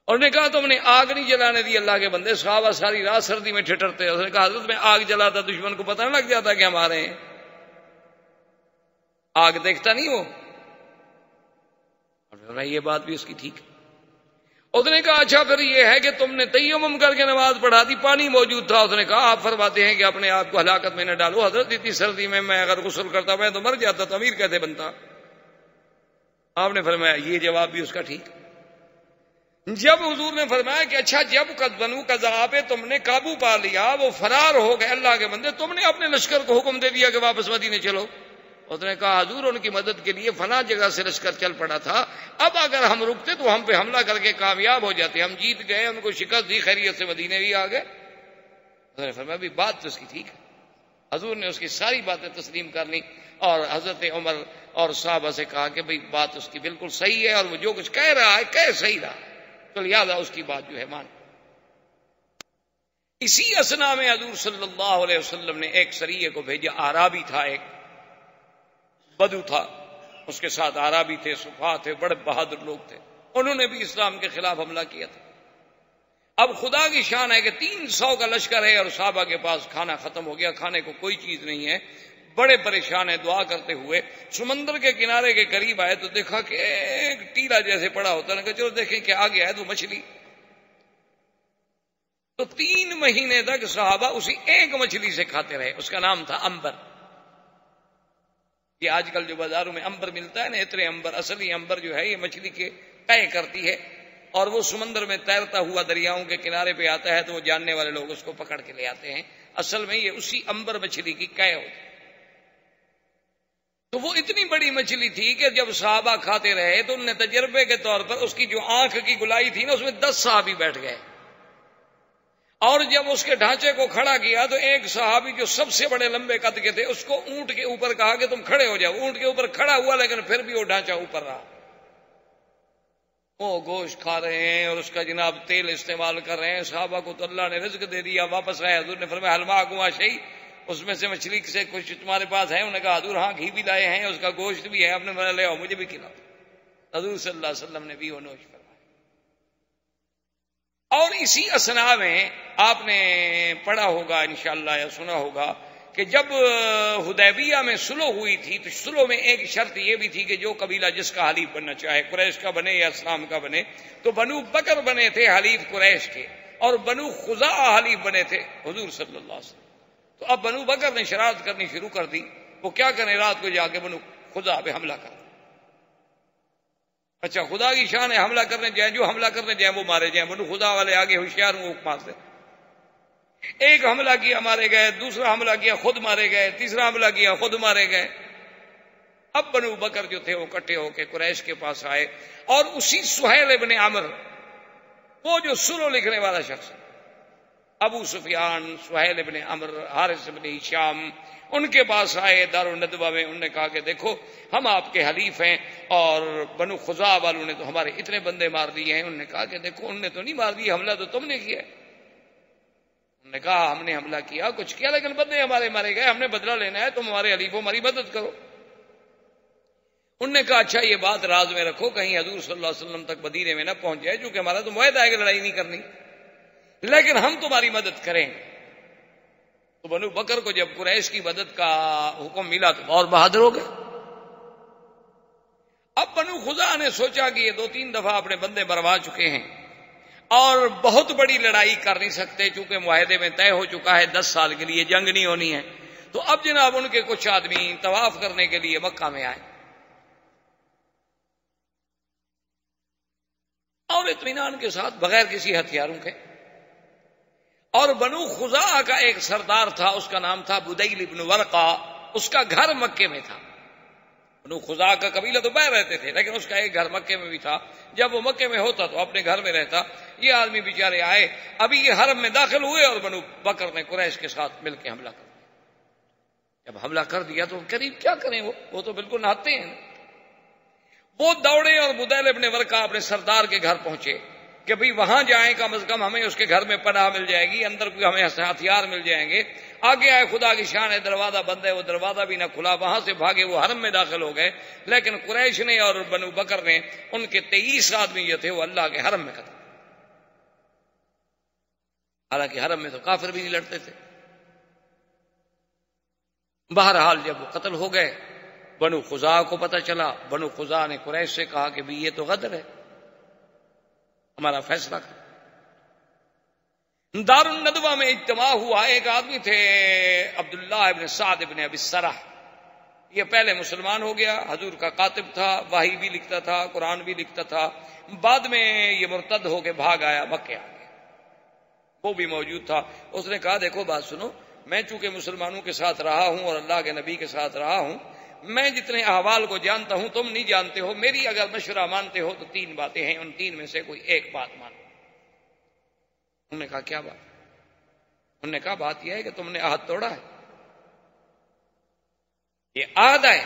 اور نے کہا تم نے آگ نہیں جلانے دی اللہ کے بندے. صحابہ ساری رات سردی میں ٹھٹرتے. اس نے کہا حضرت میں آگ جلاتا دشمن کو پتہ نہ لگ جاتا کہ ہم آ رہے ہیں. آگ دیکھتا نہیں وہ. اور یہ بات بھی اس کی ٹھیک. اس نے کہا اچھا پھر یہ ہے کہ تم نے تیمم کر کے نماز پڑھا دی, پانی موجود تھا. اس نے کہا آپ فرماتے ہیں کہ اپنے آپ کو ہلاکت میں نہ ڈالو. حضرت اتنی سردی میں اگر غسل کرتا میں تو مر جاتا, تو امیر کیسے بنتا. آپ نے فرمایا یہ جواب بھی اس کا ٹھیک. جب حضور نے فرمایا کہ اچھا جب بنو قذا پہ تم نے قابو پا لیا, وہ فرار ہو گئے اللہ کے بندے, تم نے اپنے لشکر کو حکم دے دیا کہ واپس مدینے چلو. اس نے کہا حضور ان کی مدد کے لیے فلاں جگہ سے لشکر چل پڑا تھا, اب اگر ہم رکتے تو ہم پہ حملہ کر کے کامیاب ہو جاتے. ہم جیت گئے, ان کو شکست دی, خیریت سے مدینے بھی آ گئے. حضور نے فرمایا بھی بات تو اس کی ٹھیک ہے. حضور نے اس کی ساری باتیں تسلیم کر لی اور حضرت عمر اور صحابہ سے کہا کہ بھئی بات اس کی بالکل صحیح ہے, اور وہ جو کچھ کہہ رہا ہے کہہ صحیح رہا, تو لہٰذا اس کی بات جو ہے مان. اسی اثنا میں حضور صلی اللہ علیہ وسلم نے ایک سریے کو بھیجا. اعرابی تھا, ایک بدو تھا, اس کے ساتھ اعرابی تھے, صفا تھے, بڑے بہادر لوگ تھے. انہوں نے بھی اسلام کے خلاف حملہ کیا تھا. اب خدا کی شان ہے کہ 300 کا لشکر ہے اور صحابہ کے پاس کھانا ختم ہو گیا, کھانے کو کوئی چیز نہیں ہے. بڑے پریشان ہیں. دعا کرتے ہوئے سمندر کے کنارے کے قریب آئے تو دیکھا کہ ایک ٹیلا جیسے پڑا ہوتا ہے. چلو دیکھیں کہ آگے ہے تو مچھلی. تو 3 مہینے تک صحابہ اسی ایک مچھلی سے کھاتے رہے. اس کا نام تھا امبر. یہ آج کل جو بازاروں میں امبر ملتا ہے نا, اتنے امبر, اصلی امبر جو ہے یہ مچھلی کے قے کرتی ہے, اور وہ سمندر میں تیرتا ہوا دریاؤں کے کنارے پہ آتا ہے, تو وہ جاننے والے لوگ اس کو پکڑ کے لے آتے ہیں. اصل میں یہ اسی امبر مچھلی کی قے ہوتی. تو وہ اتنی بڑی مچھلی تھی کہ جب صحابہ کھاتے رہے تو انہوں نے تجربے کے طور پر اس کی جو آنکھ کی گلائی تھی نا, اس میں 10 صحابی بیٹھ گئے. اور جب اس کے ڈھانچے کو کھڑا کیا تو ایک صحابی جو سب سے بڑے لمبے قد کے تھے, اس کو اونٹ کے اوپر کہا کہ تم کھڑے ہو جاؤ. اونٹ کے اوپر کھڑا ہوا, لیکن پھر بھی وہ ڈھانچہ اوپر رہا. وہ گوشت کھا رہے ہیں اور اس کا جناب تیل استعمال کر رہے ہیں. صحابہ کو تو اللہ نے رزق دے دیا. واپس آئے, حضور نے فرمایا حلما گما شہی, اس میں سے مچھلی سے کچھ تمہارے پاس ہے؟ انہوں نے کہا حضور ہاں گھی بھی لائے ہیں, اس کا گوشت بھی ہے. آپ نے لے آؤ, مجھے بھی کھلاؤ. حضور صلی اللہ علیہ وسلم نے بھی وہ نوش فرمایا. اور اسی اثنا میں آپ نے پڑھا ہوگا انشاءاللہ یا سنا ہوگا کہ جب حدیبیہ میں صلح ہوئی تھی تو صلح میں ایک شرط یہ بھی تھی کہ جو قبیلہ جس کا حلیف بننا چاہے, قریش کا بنے یا اسلام کا بنے, تو بنو بکر بنے تھے حلیف قریش کے, اور بنو خزاعہ حلیف بنے تھے حضور صلی اللہ علیہ وسلم. تو اب بنو بکر نے شرارت کرنی شروع کر دی. وہ کیا کریں, رات کو جا کے بنو خزاعہ پہ حملہ کر. اچھا خدا کی شان ہے, حملہ کرنے جائیں, جو حملہ کرنے جائیں وہ مارے جائیں. بنو خزاعہ والے آگے ہوشیار ہوں, وہ مارتے. ایک حملہ کیا مارے گئے, دوسرا حملہ کیا خود مارے گئے, تیسرا حملہ کیا خود مارے گئے. اب بنو بکر جو تھے وہ اکٹھے ہو کے قریش کے پاس آئے, اور اسی سہیل ابن عمر, وہ جو صلح لکھنے والا شخص, ابو سفیان, سہیل ابن عمر, حارث ابن ہشام, ان کے پاس آئے دار الندوہ میں. انہوں نے کہا کہ دیکھو ہم آپ کے حلیف ہیں, اور بنو خزاعہ والوں نے تو ہمارے اتنے بندے مار دیے ہیں. انہوں نے کہا کہ دیکھو انہوں نے تو نہیں مار دیے, حملہ تو تم نے کیا ہے. انہوں نے کہا ہم نے حملہ کیا, کچھ کیا, لیکن بندے ہمارے مارے گئے, ہم نے بدلہ لینا ہے, تم ہمارے حلیف ہو, ہماری مدد کرو. انہوں نے کہا اچھا یہ بات راز میں رکھو, کہیں حضور صلی اللہ علیہ وسلم تک مدینے میں نہ پہنچ جائے, چونکہ ہمارا تو معاہدہ ہے کہ لڑائی نہیں کرنی, لیکن ہم تمہاری مدد کریں. تو بنو بکر کو جب قریش کی مدد کا حکم ملا تو اور بہادر ہو گئے. اب بنو خزاعہ نے سوچا کہ یہ 2-3 دفعہ اپنے بندے مروا چکے ہیں اور بہت بڑی لڑائی کر نہیں سکتے, چونکہ معاہدے میں طے ہو چکا ہے 10 سال کے لیے جنگ نہیں ہونی ہے. تو اب جناب ان کے کچھ آدمی طواف کرنے کے لیے مکہ میں آئے, اور اطمینان کے ساتھ بغیر کسی ہتھیاروں کے. اور بنو خزاعہ کا ایک سردار تھا, اس کا نام تھا بدیل ابن ورقہ, اس کا گھر مکے میں تھا. بنو خزاعہ کا قبیلہ تو باہر رہتے تھے, لیکن اس کا ایک گھر مکے میں بھی تھا. جب وہ مکے میں ہوتا تو اپنے گھر میں رہتا. یہ آدمی بیچارے آئے, ابھی یہ حرم میں داخل ہوئے اور بنو بکر نے قریش کے ساتھ مل کے حملہ کر دیا. جب حملہ کر دیا تو قریب کیا کریں، وہ تو بالکل نہاتے ہیں. وہ دوڑے اور بدیل ابن ورقہ اپنے سردار کے گھر پہنچے کہ بھئی وہاں جائیں، کم از کم ہمیں اس کے گھر میں پناہ مل جائے گی، اندر کوئی ہمیں ہتھیار مل جائیں گے. آگے آئے، خدا کی شان ہے دروازہ بند ہے، وہ دروازہ بھی نہ کھلا، وہاں سے بھاگے، وہ حرم میں داخل ہو گئے. لیکن قریش نے اور بنو بکر نے ان کے 23 آدمی جو تھے وہ اللہ کے حرم میں قتل. حالانکہ حرم میں تو کافر بھی نہیں لڑتے تھے. بہرحال جب وہ قتل ہو گئے، بنو خزاعہ کو پتہ چلا. بنو خزاعہ نے قریش سے کہا کہ بھی یہ تو غدر ہے، ہمارا فیصلہ کر. دار الندوہ میں اجتماع ہوا. ایک آدمی تھے عبداللہ ابن سعد ابن ابی السرح، یہ پہلے مسلمان ہو گیا، حضور کا کاتب تھا، وحی بھی لکھتا تھا، قرآن بھی لکھتا تھا. بعد میں یہ مرتد ہو کے بھاگ آیا، مکے آ گیا. وہ بھی موجود تھا. اس نے کہا دیکھو بات سنو، میں چونکہ مسلمانوں کے ساتھ رہا ہوں اور اللہ کے نبی کے ساتھ رہا ہوں، میں جتنے احوال کو جانتا ہوں تم نہیں جانتے ہو. میری اگر مشورہ مانتے ہو تو 3 باتیں ہیں، ان 3 میں سے کوئی ایک بات مانو. انہوں نے کہا کیا بات؟ انہوں نے کہا بات یہ ہے کہ تم نے عہد توڑا ہے. یہ عہد ہے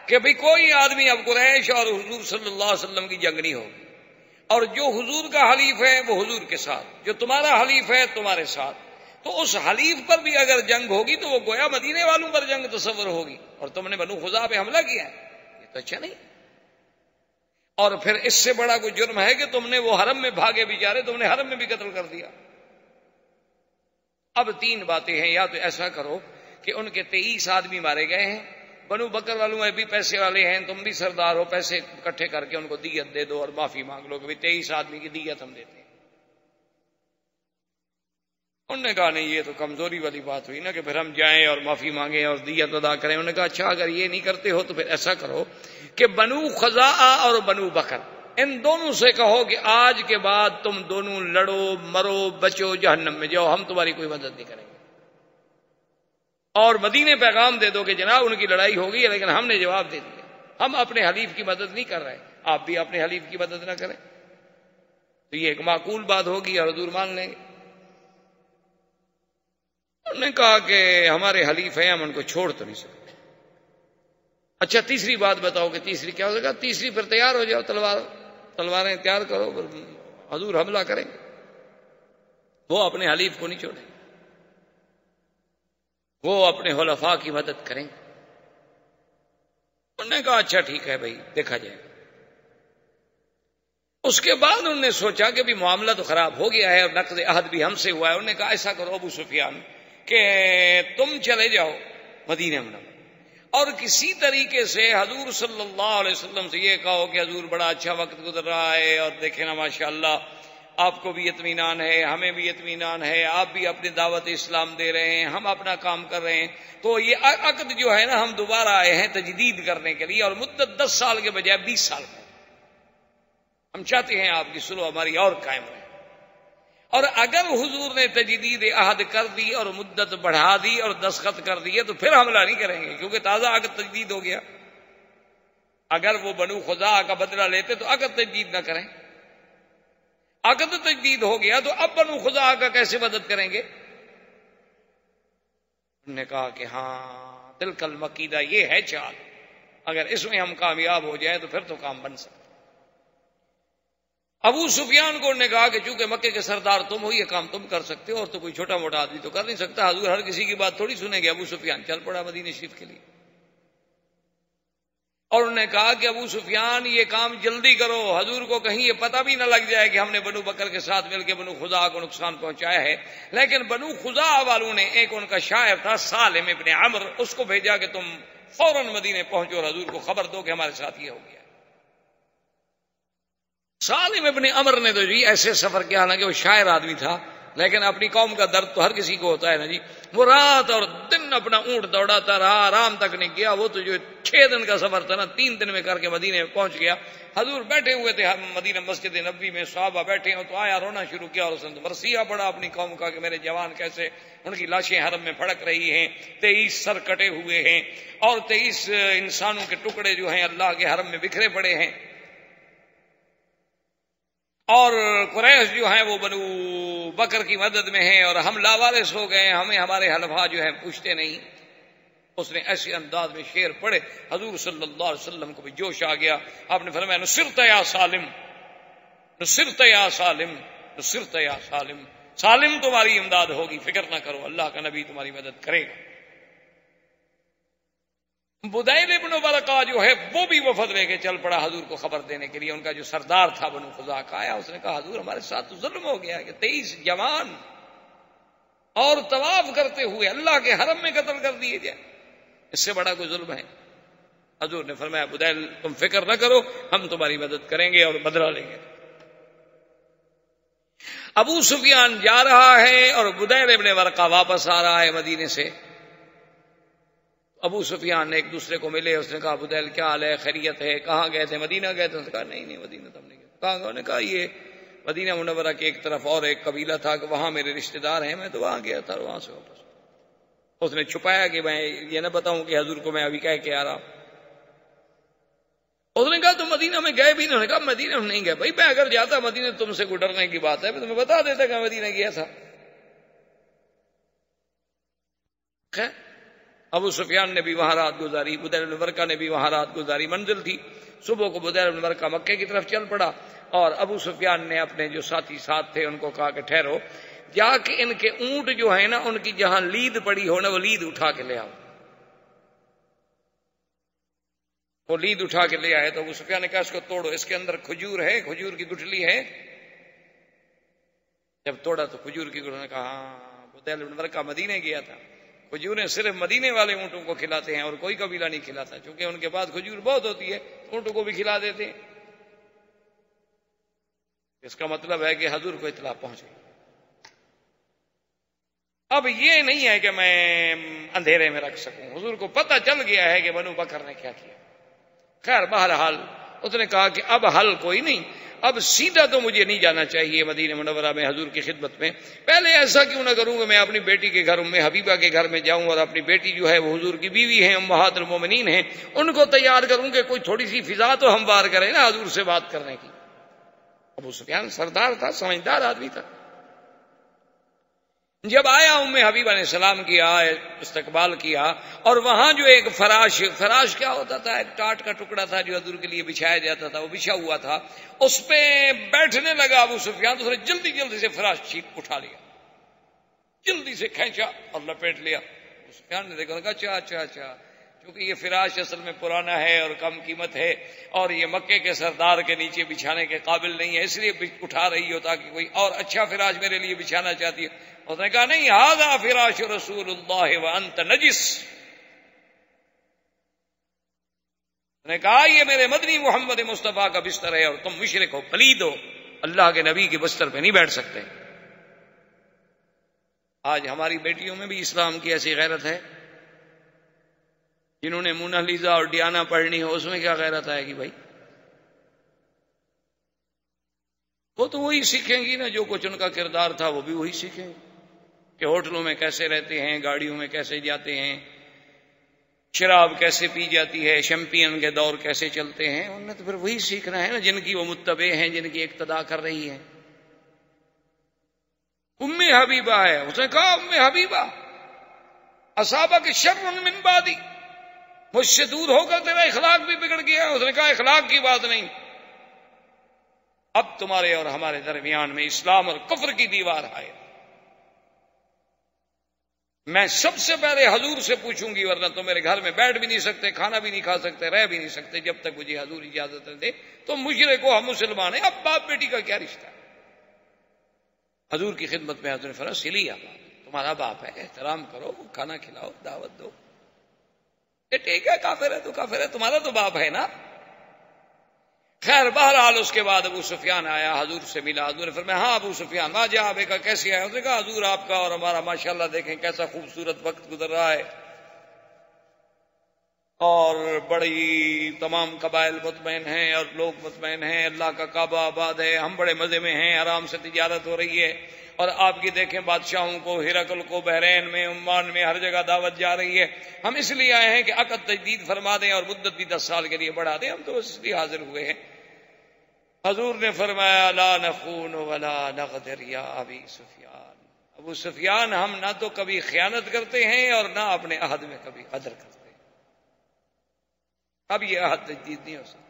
کہ بھئی کوئی آدمی اب قریش اور حضور صلی اللہ علیہ وسلم کی جنگ نہیں ہوگی، اور جو حضور کا حلیف ہے وہ حضور کے ساتھ، جو تمہارا حلیف ہے تمہارے ساتھ. تو اس حلیف پر بھی اگر جنگ ہوگی تو وہ گویا مدینے والوں پر جنگ تصور ہوگی، اور تم نے بنو خزاعہ پہ حملہ کیا ہے، یہ تو اچھا نہیں. اور پھر اس سے بڑا کوئی جرم ہے کہ تم نے وہ حرم میں بھاگے بیچارے، تم نے حرم میں بھی قتل کر دیا. اب 3 باتیں ہیں، یا تو ایسا کرو کہ ان کے 23 آدمی مارے گئے ہیں، بنو بکر والوں میں بھی پیسے والے ہیں، تم بھی سردار ہو، پیسے اکٹھے کر کے ان کو دیت دے دو اور معافی مانگ لو کہ 23 آدمی کی دیت ہم دیتے ہیں. انہوں نے کہا نہیں، یہ تو کمزوری والی بات ہوئی نا کہ پھر ہم جائیں اور معافی مانگیں اور دیت ادا کریں. انہوں نے کہا اچھا اگر یہ نہیں کرتے ہو تو پھر ایسا کرو کہ بنو خزاعہ اور بنو بکر ان دونوں سے کہو کہ آج کے بعد تم دونوں لڑو، مرو، بچو، جہنم میں جاؤ، ہم تمہاری کوئی مدد نہیں کریں گے. اور مدینے پیغام دے دو کہ جناب ان کی لڑائی ہوگی لیکن ہم نے جواب دے دیا، ہم اپنے حلیف کی مدد نہیں کر رہے، آپ بھی اپنے حلیف کی مدد نہ کریں. تو یہ ایک معقول بات ہوگی اور حضور مان لیں گے. انہوں نے کہا کہ ہمارے حلیف ہیں، ہم ان کو چھوڑ تو نہیں سکتے. اچھا تیسری بات بتاؤ کہ تیسری کیا ہو گا؟ تیسری پھر تیار ہو جاؤ، تلواریں تیار کرو، پھر حضور حملہ کریں گے. وہ اپنے حلیف کو نہیں چھوڑیں، وہ اپنے حلفاء کی مدد کریں. انہوں نے کہا اچھا ٹھیک ہے بھائی دیکھا جائے گا. اس کے بعد انہوں نے سوچا کہ بھی معاملہ تو خراب ہو گیا ہے اور نقض عہد بھی ہم سے ہوا ہے. انہوں نے کہا ایسا کرو ابو سفیان کہ تم چلے جاؤ مدینہ منورہ اور کسی طریقے سے حضور صلی اللہ علیہ وسلم سے یہ کہو کہ حضور بڑا اچھا وقت گزر رہا ہے اور دیکھیں نا ماشاءاللہ آپ کو بھی اطمینان ہے، ہمیں بھی اطمینان ہے، آپ بھی اپنی دعوت اسلام دے رہے ہیں، ہم اپنا کام کر رہے ہیں. تو یہ عقد جو ہے نا ہم دوبارہ آئے ہیں تجدید کرنے کے لیے، اور مدت 10 سال کے بجائے 20 سال کا ہم چاہتے ہیں آپ کی صلح ہماری اور قائم رہے. اور اگر حضور نے تجدید عہد کر دی اور مدت بڑھا دی اور دستخط کر دیے تو پھر حملہ نہیں کریں گے، کیونکہ تازہ عقد تجدید ہو گیا. اگر وہ بنو خزاعہ کا بدلہ لیتے تو عقد تجدید نہ کریں، عقد تجدید ہو گیا تو اب بنو خزاعہ کا کیسے مدد کریں گے؟ انہوں نے کہا کہ ہاں تلک المکیدہ، یہ ہے چال، اگر اس میں ہم کامیاب ہو جائیں تو پھر تو کام بن سکتا. ابو سفیان کو انہوں نے کہا کہ چونکہ مکے کے سردار تم ہو یہ کام تم کر سکتے ہو اور تو کوئی چھوٹا موٹا آدمی تو کر نہیں سکتا، حضور ہر کسی کی بات تھوڑی سنیں گے. ابو سفیان چل پڑا مدینہ شریف کے لیے. اور انہوں نے کہا کہ ابو سفیان یہ کام جلدی کرو، حضور کو کہیں یہ پتہ بھی نہ لگ جائے کہ ہم نے بنو بکر کے ساتھ مل کے بنو خزاعہ کو نقصان پہنچایا ہے. لیکن بنو خزاعہ والوں نے ایک ان کا شاعر تھا سالم ابن عمر، اس کو بھیجا کہ تم فوراً مدینے پہنچو اور حضور کو خبر دو کہ ہمارے ساتھ یہ ہو گیا. سالم ابن عمر نے تو جی ایسے سفر کیا، حالانکہ وہ شاعر آدمی تھا لیکن اپنی قوم کا درد تو ہر کسی کو ہوتا ہے نا جی. وہ رات اور دن اپنا اونٹ دوڑاتا رہا، آرام تک نہیں کیا. وہ تو جو 6 دن کا سفر تھا نا 3 دن میں کر کے مدینے میں پہنچ گیا. حضور بیٹھے ہوئے تھے مدینہ مسجد نبوی میں، صحابہ بیٹھے ہوں تو آیا رونا شروع کیا اور اس نے مرثیہ پڑا اپنی قوم کا کہ میرے جوان کیسے ان کی لاشیں حرم میں پھڑک رہی ہیں، 23 سر کٹے ہوئے ہیں اور 23 انسانوں کے ٹکڑے جو ہیں اللہ کے حرم میں بکھرے پڑے ہیں، اور قریش جو ہیں وہ بنو بکر کی مدد میں ہیں اور ہم لاوارث ہو گئے، ہمیں ہمارے حلفاء جو ہیں پوچھتے نہیں. اس نے ایسے انداز میں شعر پڑھے، حضور صلی اللہ علیہ وسلم کو بھی جوش آ گیا. آپ نے فرمایا نصرت یا سالم، نصرت یا سالم، نصرت یا سالم، سالم تمہاری امداد ہوگی، فکر نہ کرو، اللہ کا نبی تمہاری مدد کرے گا. بدیل ابن ورقہ جو ہے وہ بھی وفد لے کے چل پڑا حضور کو خبر دینے کے لیے. ان کا جو سردار تھا بنو خزاع کا آیا، اس نے کہا حضور ہمارے ساتھ تو ظلم ہو گیا کہ 23 جوان اور طواف کرتے ہوئے اللہ کے حرم میں قتل کر دیے جائیں، اس سے بڑا کوئی ظلم ہے؟ حضور نے فرمایا بدیل تم فکر نہ کرو، ہم تمہاری مدد کریں گے اور بدلہ لیں گے. ابو سفیان جا رہا ہے اور بدیل ابن ورقہ واپس آ رہا ہے مدینے سے. ابو سفیان نے ایک دوسرے کو ملے، اس نے کہا بدیل کیا حال ہے، خیریت ہے، کہاں گئے تھے، مدینہ گئے تھے؟ اس نے کہا نہیں مدینہ تو ہم نہیں گئے. کہاں گئے؟ انہوں نے کہا یہ مدینہ منورہ کی ایک طرف اور ایک قبیلہ تھا کہ وہاں میرے رشتہ دار ہیں، میں تو وہاں گیا تھا اور وہاں سے واپس. اس نے چھپایا کہ میں یہ نہ بتاؤں کہ حضور کو میں ابھی کہہ کے آ رہا ہوں. اس نے کہا تم مدینہ میں گئے بھی؟ انہوں نے کہا مدینہ میں نہیں گئے. بھائی میں اگر جاتا مدینہ تم سے کوئی ڈرنے کی بات ہے، میں تمہیں بتا دیتا کہ مدینہ گیا تھا. خیر ابو سفیان نے بھی وہاں رات گزاری، بدیل بن ورقہ نے بھی وہاں رات گزاری. منزل تھی صبح کو بدیل بن ورقہ مکے کی طرف چل پڑا اور ابو سفیان نے اپنے جو ساتھی ساتھ تھے ان کو کہا کہ ٹھہرو، جا کے ان کے اونٹ جو ہے نا ان کی جہاں لید پڑی ہو نا وہ لید اٹھا کے لے آؤ. وہ لید اٹھا کے لے آئے تو ابو سفیان نے کہا اس کو توڑو، اس کے اندر کھجور ہے، کھجور کی گٹھلی ہے. جب توڑا تو کھجور کی گٹھلی نے کہا ہاں بدیل بن ورقہ مدینے گیا تھا، کھجوریں صرف مدینے والے اونٹوں کو کھلاتے ہیں اور کوئی قبیلہ نہیں کھلاتا، چونکہ ان کے پاس کھجور بہت ہوتی ہے اونٹوں کو بھی کھلا دیتے ہیں. اس کا مطلب ہے کہ حضور کو اطلاع پہنچ گئی. اب یہ نہیں ہے کہ میں اندھیرے میں رکھ سکوں، حضور کو پتہ چل گیا ہے کہ بنو بکر نے کیا کیا. خیر بہرحال اس نے کہا کہ اب حل کوئی نہیں، اب سیدھا تو مجھے نہیں جانا چاہیے مدینہ منورہ میں حضور کی خدمت میں. پہلے ایسا کیوں نہ کروں کہ میں اپنی بیٹی کے گھر ام حبیبہ کے گھر میں جاؤں اور اپنی بیٹی جو ہے وہ حضور کی بیوی ہیں، امہات المومنین ہیں، ان کو تیار کروں کہ کوئی تھوڑی سی فضا تو ہموار کرے نا حضور سے بات کرنے کی. ابو سفیان سردار تھا، سمجھدار آدمی تھا. جب آیا ام حبیبہ نے سلام کیا، استقبال کیا، اور وہاں جو ایک فراش کیا ہوتا تھا، ایک ٹاٹ کا ٹکڑا تھا جو حضور کے لیے بچھایا جاتا تھا، وہ بچھا ہوا تھا، اس پہ بیٹھنے لگا ابو سفیان تو اس نے جلدی جلدی سے فراش اٹھا لیا، جلدی سے کھینچا اور لپیٹ لیا. ابو سفیان نے دیکھا، اچھا اچھا اچھا، کیونکہ یہ فراش اصل میں پرانا ہے اور کم قیمت ہے اور یہ مکے کے سردار کے نیچے بچھانے کے قابل نہیں ہے، اس لیے اٹھا رہی ہو تاکہ کوئی اور اچھا فراش میرے لیے بچھانا چاہتی ہے. اس نے کہا نہیں، ھذا فراش رسول اللہ وانت نجس. اس نے کہا یہ میرے مدنی محمد مصطفیٰ کا بستر ہے اور تم مشرک ہو، پلید ہو، اللہ کے نبی کے بستر پہ نہیں بیٹھ سکتے. آج ہماری بیٹیوں میں بھی اسلام کی ایسی غیرت ہے، جنہوں نے مونا لیزا اور ڈیانا پڑھنی ہو، اس میں کیا غیرت آئے گی بھائی؟ وہ تو وہی سیکھیں گی نا جو کچھ ان کا کردار تھا، وہ بھی وہی سیکھیں گے کہ ہوٹلوں میں کیسے رہتے ہیں، گاڑیوں میں کیسے جاتے ہیں، شراب کیسے پی جاتی ہے، شیمپین کے دور کیسے چلتے ہیں. انہوں نے تو پھر وہی سیکھنا ہے نا جن کی وہ متبع ہیں، جن کی اقتداء کر رہی ہیں. ام حبیبہ ہے، اس نے کہا ام حبیبہ اصابک شر من بعدی، مجھ سے دور ہو کر تیرا اخلاق بھی بگڑ گیا. اس نے کہا اخلاق کی بات نہیں، اب تمہارے اور ہمارے درمیان میں اسلام اور کفر کی دیوار ہے. میں سب سے پہلے حضور سے پوچھوں گی، ورنہ تو میرے گھر میں بیٹھ بھی نہیں سکتے، کھانا بھی نہیں کھا سکتے، رہ بھی نہیں سکتے جب تک مجھے حضور اجازت نہ دے. تو مشرک ہو، ہم مسلمان ہیں، اب باپ بیٹی کا کیا رشتہ ہے؟ حضور کی خدمت میں حضور نے فرمایا سلی آپ، تمہارا باپ ہے، احترام کرو، کھانا کھلاؤ، دعوت دو. یہ ٹھیک ہے، کافر ہے تو کافر ہے، تمہارا تو باپ ہے نا. خیر بہرحال اس کے بعد ابو سفیان آیا، حضور سے ملا. حضور نے فرمایا ہاں ابو سفیان ما جاء بک، کیسے آیا؟ اس نے کہا حضور آپ کا اور ہمارا ماشاءاللہ دیکھیں کیسا خوبصورت وقت گزر رہا ہے، اور بڑی تمام قبائل مطمئن ہیں اور لوگ مطمئن ہیں، اللہ کا کعبہ آباد ہے، ہم بڑے مزے میں ہیں، آرام سے تجارت ہو رہی ہے، اور آپ کی دیکھیں بادشاہوں کو، ہرقل کو بحرین میں، عمان میں، ہر جگہ دعوت جا رہی ہے. ہم اس لیے آئے ہیں کہ عقد تجدید فرما دیں اور مدت بھی 10 سال کے لیے بڑھا دیں، ہم تو اس لیے حاضر ہوئے ہیں. حضور نے فرمایا لا نخون ولا نغدر یا ابی سفیان، ابو سفیان ہم نہ تو کبھی خیانت کرتے ہیں اور نہ اپنے عہد میں کبھی غدر کرتے ہیں. اب یہ عہد تجدید نہیں ہو سکتا.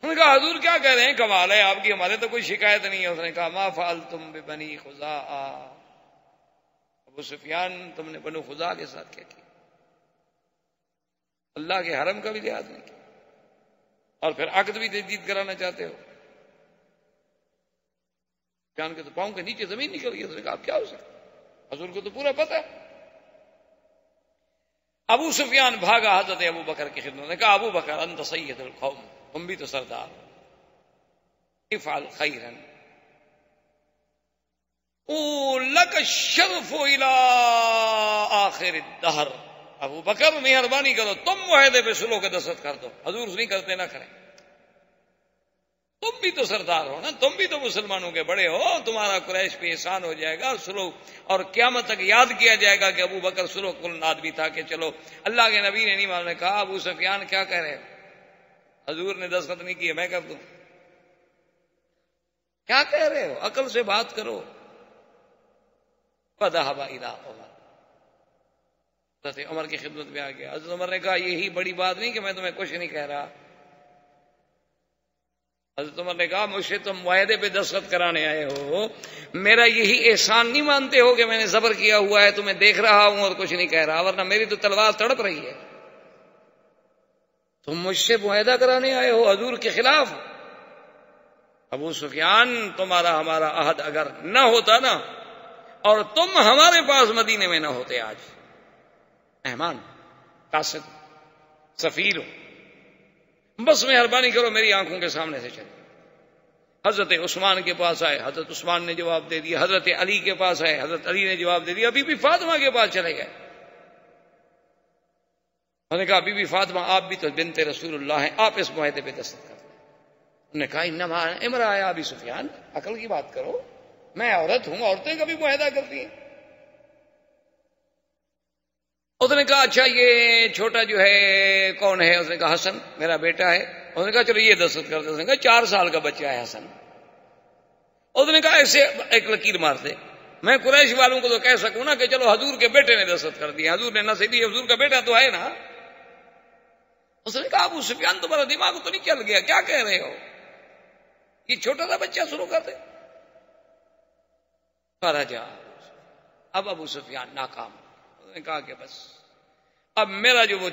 انہوں نے کہا حضور کیا کہہ رہے ہیں، کمال ہے آپ کی، ہمارے تو کوئی شکایت نہیں ہے. اس نے کہا ما فعلتم ببنی خزاعہ، ابو سفیان تم نے بنو خزاعہ کے ساتھ کیا کیا؟ اللہ کے حرم کا بھی لحاظ نہیں کیا اور پھر عقد بھی تجدید کرانا چاہتے ہو. جان کے تو پاؤں کے نیچے زمین نکل گئی. اس نے کہا اب کیا ہو سکتا، حضور کو تو پورا پتہ ہے. ابو سفیان بھاگا حضرت ابو بکر کی خدمت نے کہا ابو بکر انت سید القوم، تم بھی تو سردار، افعل خیرا لک الشرف الى آخر الدہر. ابو بکر مہربانی کرو، تم معاہدے پہ سلو کے دستخط کر دو، حضور نہیں کرتے نہ کریں. تم بھی تو سردار ہو نا، تم بھی تو مسلمانوں کے بڑے ہو، تمہارا قریش پہ احسان ہو جائے گا سلو، اور قیامت تک یاد کیا جائے گا کہ ابو بکر سلو کل آدمی تھا کہ چلو اللہ کے نبی نے نہیں مانا. کہا ابو سفیان کیا کہہ رہے ہو، حضور نے دستخط نہیں کیے میں کر دوں، کیا کہہ رہے ہو، عقل سے بات کرو. فذهب الى عمر، حضرت عمر کی خدمت میں آ گیا. حضرت عمر نے کہا یہی بڑی بات نہیں کہ میں تمہیں کچھ نہیں کہہ رہا. حضرت عمر نے کہا مجھ سے تم معاہدے پہ دستخط کرانے آئے ہو، میرا یہی احسان نہیں مانتے ہو کہ میں نے صبر کیا ہوا ہے، تمہیں دیکھ رہا ہوں اور کچھ نہیں کہہ رہا، ورنہ میری تو تلوار تڑپ رہی ہے. تم مجھ سے معاہدہ کرانے آئے ہو حضور کے خلاف. ابو سفیان تمہارا ہمارا عہد اگر نہ ہوتا نا، اور تم ہمارے پاس مدینے میں نہ ہوتے، آج مہمان قاصد سفیر ہو، بس مہربانی کرو میری آنکھوں کے سامنے سے چلے. حضرت عثمان کے پاس آئے، حضرت عثمان نے جواب دے دیا. حضرت علی کے پاس آئے، حضرت علی نے جواب دے دیا. بی بی فاطمہ کے پاس چلے گئے. انہوں نے کہا بی بی فاطمہ آپ بھی تو بنت رسول اللہ ہیں، آپ اس معاہدے پہ دستخط کر دیں. انہوں نے کہا انما امرأ یا ابی سفیان، عقل کی بات کرو، میں عورت ہوں، عورتیں کبھی معاہدہ کرتی ہیں. اس نے کہا اچھا یہ چھوٹا جو ہے کون ہے؟ اس نے کہا حسن میرا بیٹا ہے. اس نے کہا چلو یہ دستخط کر دے. اس نے کہا 4 سال کا بچہ ہے حسن. اس نے کہا ایسے ایک لکیر مار دے، میں قریش والوں کو تو کہہ سکوں نا کہ چلو حضور کے بیٹے نے دستخط کر دیا، حضور نے نہ صحیح، حضور کا بیٹا تو ہے نا. اس نے کہا ابو سفیان تمہارا دماغ تو نہیں چل گیا، کیا کہہ رہے ہو، یہ چھوٹا سا بچہ شروع کر دے. فرجا، اب ابو سفیان ناکام. نے کہا کہ بس اب میرا جو وہ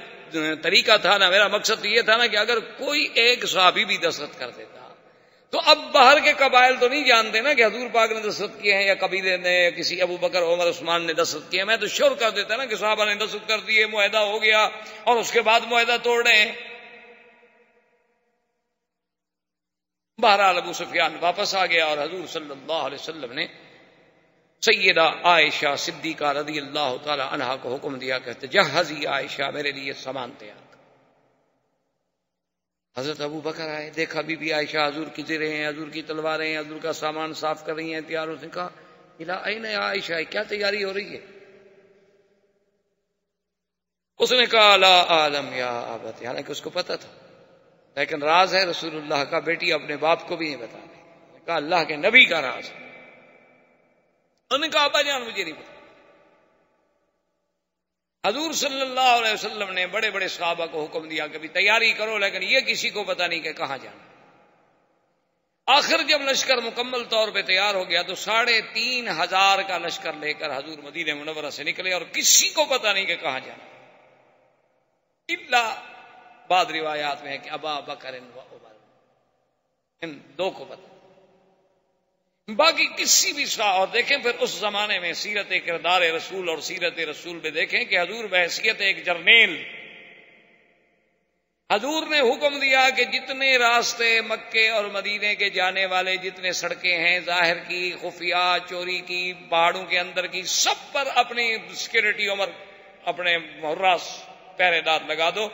طریقہ تھا نا، میرا مقصد یہ تھا نا کہ اگر کوئی ایک صحابی بھی دستخط کر دیتا تو اب باہر کے قبائل تو نہیں جانتے نا کہ حضور پاک نے دستخط کیے ہیں یا قبیلے نے کسی ابو بکر عمر عثمان نے دستخط کیے. میں تو شور کر دیتا نا کہ صحابہ نے دستخط کر دیے، معاہدہ ہو گیا، اور اس کے بعد معاہدہ توڑ رہے ہیں. بہرحال ابو سفیان واپس آ گیا اور حضور صلی اللہ علیہ وسلم نے سیدہ عائشہ صدیقہ رضی اللہ تعالی عنہا کو حکم دیا کہ تجہزی عائشہ، میرے لیے سامان تیار کر. حضرت ابو بکر آئے، دیکھا بی بی عائشہ حضور کی زریں ہیں، حضور کی تلواریں ہیں، حضور کا سامان صاف کر رہی ہیں، تیار. اس نے کہا الا این عائشہ، کیا تیاری ہو رہی ہے؟ اس نے کہا لا عالم یا ابت، حالانکہ اس کو پتا تھا لیکن راز ہے رسول اللہ کا، بیٹی اپنے باپ کو بھی نہیں بتا رہی. کہا اللہ کے نبی کا راز ہے. انہوں نے کہا ابا جان مجھے نہیں پتا. حضور صلی اللہ علیہ وسلم نے بڑے بڑے صحابہ کو حکم دیا کہ بھی تیاری کرو، لیکن یہ کسی کو پتا نہیں کہ کہاں جانا. آخر جب لشکر مکمل طور پہ تیار ہو گیا تو 3500 کا لشکر لے کر حضور مدینہ منورہ سے نکلے، اور کسی کو پتا نہیں کہ کہاں جانا، الا بعض روایات میں ہے کہ ابا بکر و عمر، ان 2 کو پتا، باقی کسی بھی اور دیکھیں پھر اس زمانے میں سیرت کردار رسول اور سیرت رسول میں دیکھیں کہ حضور بحیثیت ایک جرنیل، حضور نے حکم دیا کہ جتنے راستے مکے اور مدینے کے جانے والے، جتنے سڑکیں ہیں ظاہر کی، خفیہ، چوری کی، پہاڑوں کے اندر کی، سب پر اپنی سیکورٹی عمر اپنے حراس پہرے دار لگا دو.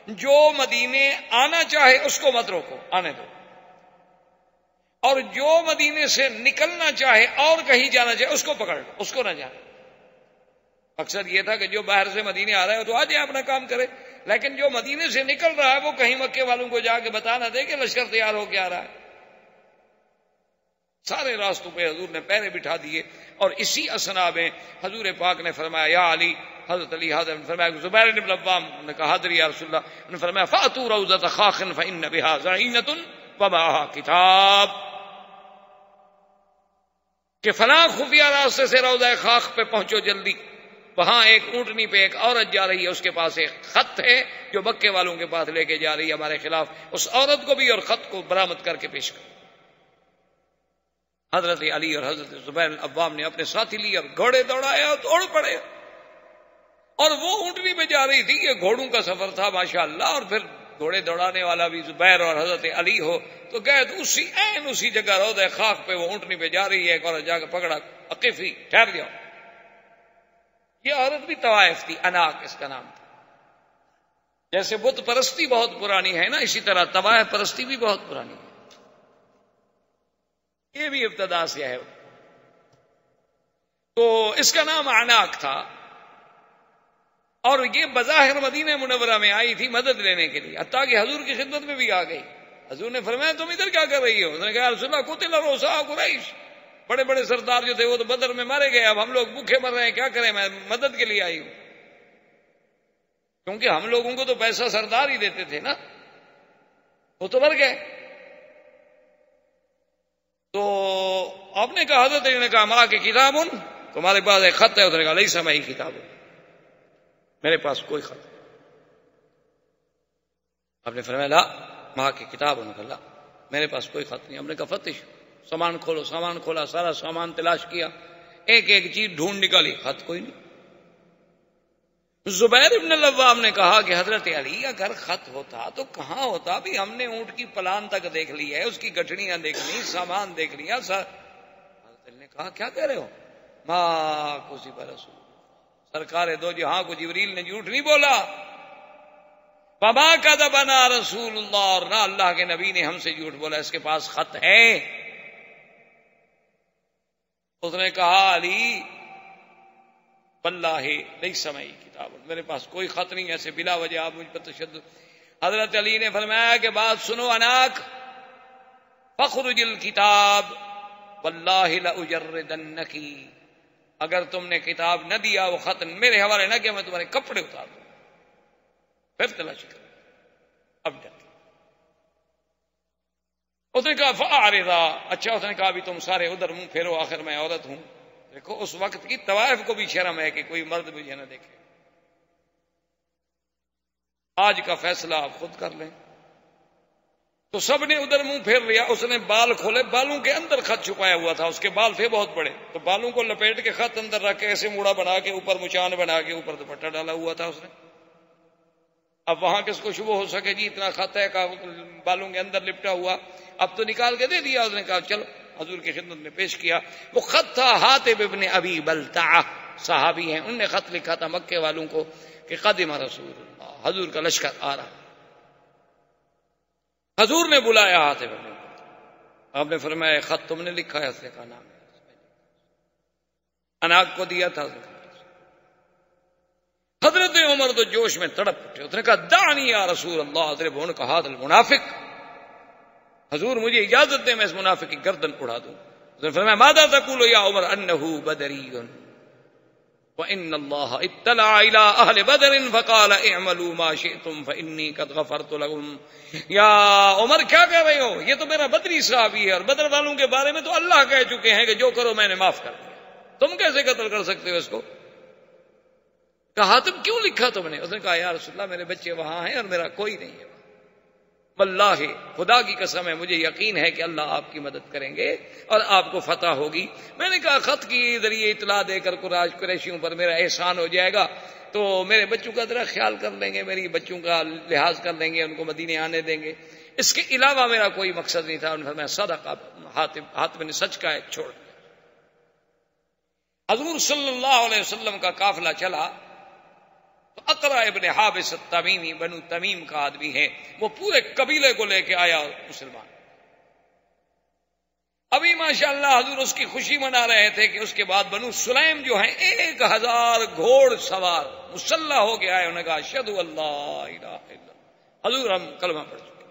جو مدینے آنا چاہے اس کو مت روکو، آنے دو، اور جو مدینے سے نکلنا چاہے اور کہیں جانا چاہے اس کو پکڑ لو، اس کو نہ جانے. مقصد یہ تھا کہ جو باہر سے مدینے آ رہا ہے تو آ جائے اپنا کام کرے، لیکن جو مدینے سے نکل رہا ہے وہ کہیں مکے والوں کو جا کے بتا نہ دے کہ لشکر تیار ہو کے آ رہا ہے. سارے راستوں پہ حضور نے پیرے بٹھا دیے، اور اسی اسنا میں حضور پاک نے فرمایا یا علی، حضرت علی حاضر نے فرمایا زبیر بن العوام نے کہا حاضر یا رسول اللہ، انہوں نے فرمایا فاتوا روضۃ خاخ فإن بها زعینۃ ومعها کتاب، کہ فلاں خفیہ راستے سے روضہ خاخ پہ پہنچو جلدی، وہاں ایک اونٹنی پہ ایک عورت جا رہی ہے، اس کے پاس ایک خط ہے جو مکے والوں کے پاس لے کے جا رہی ہے ہمارے خلاف، اس عورت کو بھی اور خط کو برآمد کر کے پیش کر۔ حضرت علی اور حضرت زبیر العوام نے اپنے ساتھی لیے اور گھوڑے دوڑایا اور دوڑ پڑے، اور وہ اونٹنی پہ جا رہی تھی، یہ گھوڑوں کا سفر تھا ماشاءاللہ، اور پھر گھوڑے دوڑانے والا بھی زبیر اور حضرت علی ہو تو گئے تو اسی جگہ روضہ خاک پہ وہ اونٹنی پہ جا رہی ہے، ایک عورت جا کے پکڑا، عقیفی ٹھہر جاؤ۔ یہ عورت بھی طوائف تھی، اناق اس کا نام تھا۔ جیسے بت پرستی بہت پرانی ہے نا، اسی طرح طوائف پرستی بھی بہت پرانی ہے، یہ بھی ابتدا سے ہے۔ تو اس کا نام اناق تھا، اور یہ بظاہر مدینہ منورہ میں آئی تھی مدد لینے کے لیے، حتیٰ کہ حضور کی خدمت میں بھی آ گئی۔ حضور نے فرمایا تم ادھر کیا کر رہی ہو؟ اس نے کہا رسول اللہ قتل رؤساء قریش، بڑے بڑے سردار جو تھے وہ تو بدر میں مارے گئے، اب ہم لوگ بھوکے مر رہے ہیں، کیا کریں، میں مدد کے لیے آئی ہوں، کیونکہ ہم لوگوں کو تو پیسہ سردار ہی دیتے تھے نا، وہ تو مر گئے۔ تو آپ نے کہا، حضرت نے کہا ماں کے کتاب تمہارے پاس ایک خط ہے؟ اس نے کہا لیس معی کتاب، میرے پاس کوئی خط نہیں۔ آپ نے فرمایا لا ماں کی کتاب، انہوں نے کہا لا میرے پاس کوئی خط نہیں۔ ہم نے کہا فتش، سامان کھولو، سامان کھولا، سارا سامان تلاش کیا، ایک ایک چیز ڈھونڈ نکالی، خط کوئی نہیں۔ زبیر ابن العوام نے کہا کہ حضرت علی اگر خط ہوتا تو کہاں ہوتا، بھی ہم نے اونٹ کی پلان تک دیکھ لی ہے، اس کی گٹھڑیاں دیکھ لی، سامان دیکھ لیا۔ حضرت علی نے کہا کیا کہہ رہے ہو؟ ماں کذب رسول، سرکار دو جہاں کو جبریل نے جھوٹ نہیں بولا، وما کذبنا رسول اللہ، اور نہ اللہ کے نبی نے ہم سے جھوٹ بولا، اس کے پاس خط ہے۔ اس نے کہا علی واللہ لیس معی کتاب، میرے پاس کوئی خط نہیں، ایسے بلا وجہ آپ مجھ پر تشدد۔ حضرت علی نے فرمایا کہ بات سنو اناک، فخرج الکتاب واللہ لاجردنکی، اگر تم نے کتاب نہ دیا، وہ خط میرے حوالے نہ کیا، میں تمہارے کپڑے اتار دوں، پھر تلاشی کر۔ اب ڈر اس نے کہا فاعرضا، اچھا اس نے کہا بھی تم سارے ادھر منہ پھیرو، آخر میں عورت ہوں۔ دیکھو اس وقت کی طوائف کو بھی شرم ہے کہ کوئی مرد مجھے نہ دیکھے، آج کا فیصلہ آپ خود کر لیں۔ تو سب نے ادھر منہ پھیر لیا، اس نے بال کھولے، بالوں کے اندر خط چھپایا ہوا تھا، اس کے بال تھے بہت بڑے، تو بالوں کو لپیٹ کے خط اندر رکھ کے ایسے موڑا بنا کے اوپر مچان بنا کے اوپر دوپٹہ ڈالا ہوا تھا اس نے۔ اب وہاں کس کو شبہ ہو سکے جی اتنا خط ہے بالوں کے اندر لپٹا ہوا، اب تو نکال کے دے دیا۔ اس نے کہا چلو، حضور کی خدمت میں پیش کیا۔ وہ خط تھا حاطب ابن ابی بلتعہ، صحابی ہیں، ان نے خط لکھا تھا مکے والوں کو کہ قدم رسول اللہ، حضور کا لشکر آ رہا۔ حضور نے بلایا حاطب ابن، آپ نے فرمایا خط تم نے لکھا ہے؟ اس نے کہا نام اناق کو دیا تھا۔ حضرت عمر تو جوش میں تڑپ اٹھے، اس نے کہا دعنی یا رسول اللہ اضرب عنق ھذا المنافق، حضور مجھے اجازت دیں میں اس منافق کی گردن اڑا دوں۔ اس نے فرمایا ماذا تقول یا عمر انه بدری وان اللہ اطلع الى اہل بدر فقال اعملوا ما شئتم فانی قد غفرت لكم۔ یا عمر کیا کہہ رہے ہو، یہ تو میرا بدری صحابی ہے، اور بدر والوں کے بارے میں تو اللہ کہہ چکے ہیں کہ جو کرو میں نے معاف کر دیا، تم کیسے قتل کر سکتے ہو اس کو؟ کہا حاتم کیوں لکھا تم نے؟ اس نے کہا یا رسول اللہ میرے بچے وہاں ہیں اور میرا کوئی نہیں ہے، واللہ خدا کی قسم ہے مجھے یقین ہے کہ اللہ آپ کی مدد کریں گے اور آپ کو فتح ہوگی۔ میں نے کہا خط کی ذریعے اطلاع دے کر قریشیوں پر میرا احسان ہو جائے گا تو میرے بچوں کا ذرا خیال کر لیں گے، میری بچوں کا لحاظ کر لیں گے، ان کو مدینے آنے دیں گے، اس کے علاوہ میرا کوئی مقصد نہیں تھا۔ انہوں نے صدقہ، حاتم نے سچ کا ایک چھوڑ دیا۔ حضور صلی اللہ علیہ وسلم کا قافلہ چلا تو اقرا ابن حابس التمیمی، بنو تمیم کا آدمی ہے، وہ پورے قبیلے کو لے کے آیا مسلمان۔ ابھی ماشاءاللہ حضور اس کی خوشی منا رہے تھے کہ اس کے بعد بنو سلیم جو ہیں 1000 گھوڑ سوار مسلح ہو کے آئے، انہوں نے کہا اشہد ان لا الہ الا اللہ، حضور ہم کلمہ پڑھ چکے۔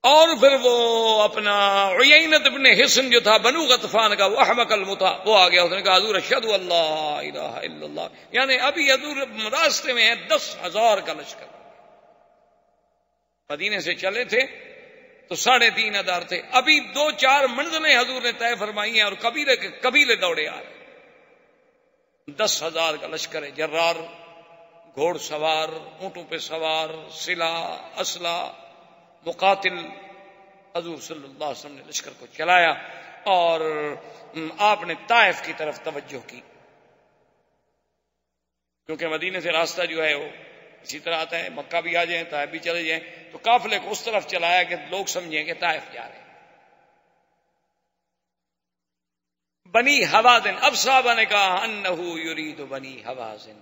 اور پھر وہ اپنا عیینت ابن حصن جو تھا بنو غطفان کا، وہ احمق المتا، وہ آ گیا، اس نے کہا حضور اشہد اللہ الہ الا اللہ، یعنی ابھی حضور راستے میں ہے 10,000 کا لشکر، مدینے سے چلے تھے تو 3,500 تھے، ابھی 2-4 منزلیں حضور نے طے فرمائی ہیں اور قبیلے دوڑے آ رہے، 10,000 کا لشکر ہے، جرار، گھوڑ سوار، اونٹوں پہ سوار، سلاح، اسلحہ، مقاتل، حضور صلی اللہ علیہ وسلم نے لشکر کو چلایا اور آپ نے طائف کی طرف توجہ کی، کیونکہ مدینے سے راستہ جو ہے وہ اسی طرح آتا ہے، مکہ بھی آ جائیں طائف بھی چلے جائیں، تو قافلے کو اس طرف چلایا کہ لوگ سمجھیں کہ طائف جا رہے ہیں۔ بنی حوازن، اب صحابہ نے کہا انہو یرید بنی حوازن،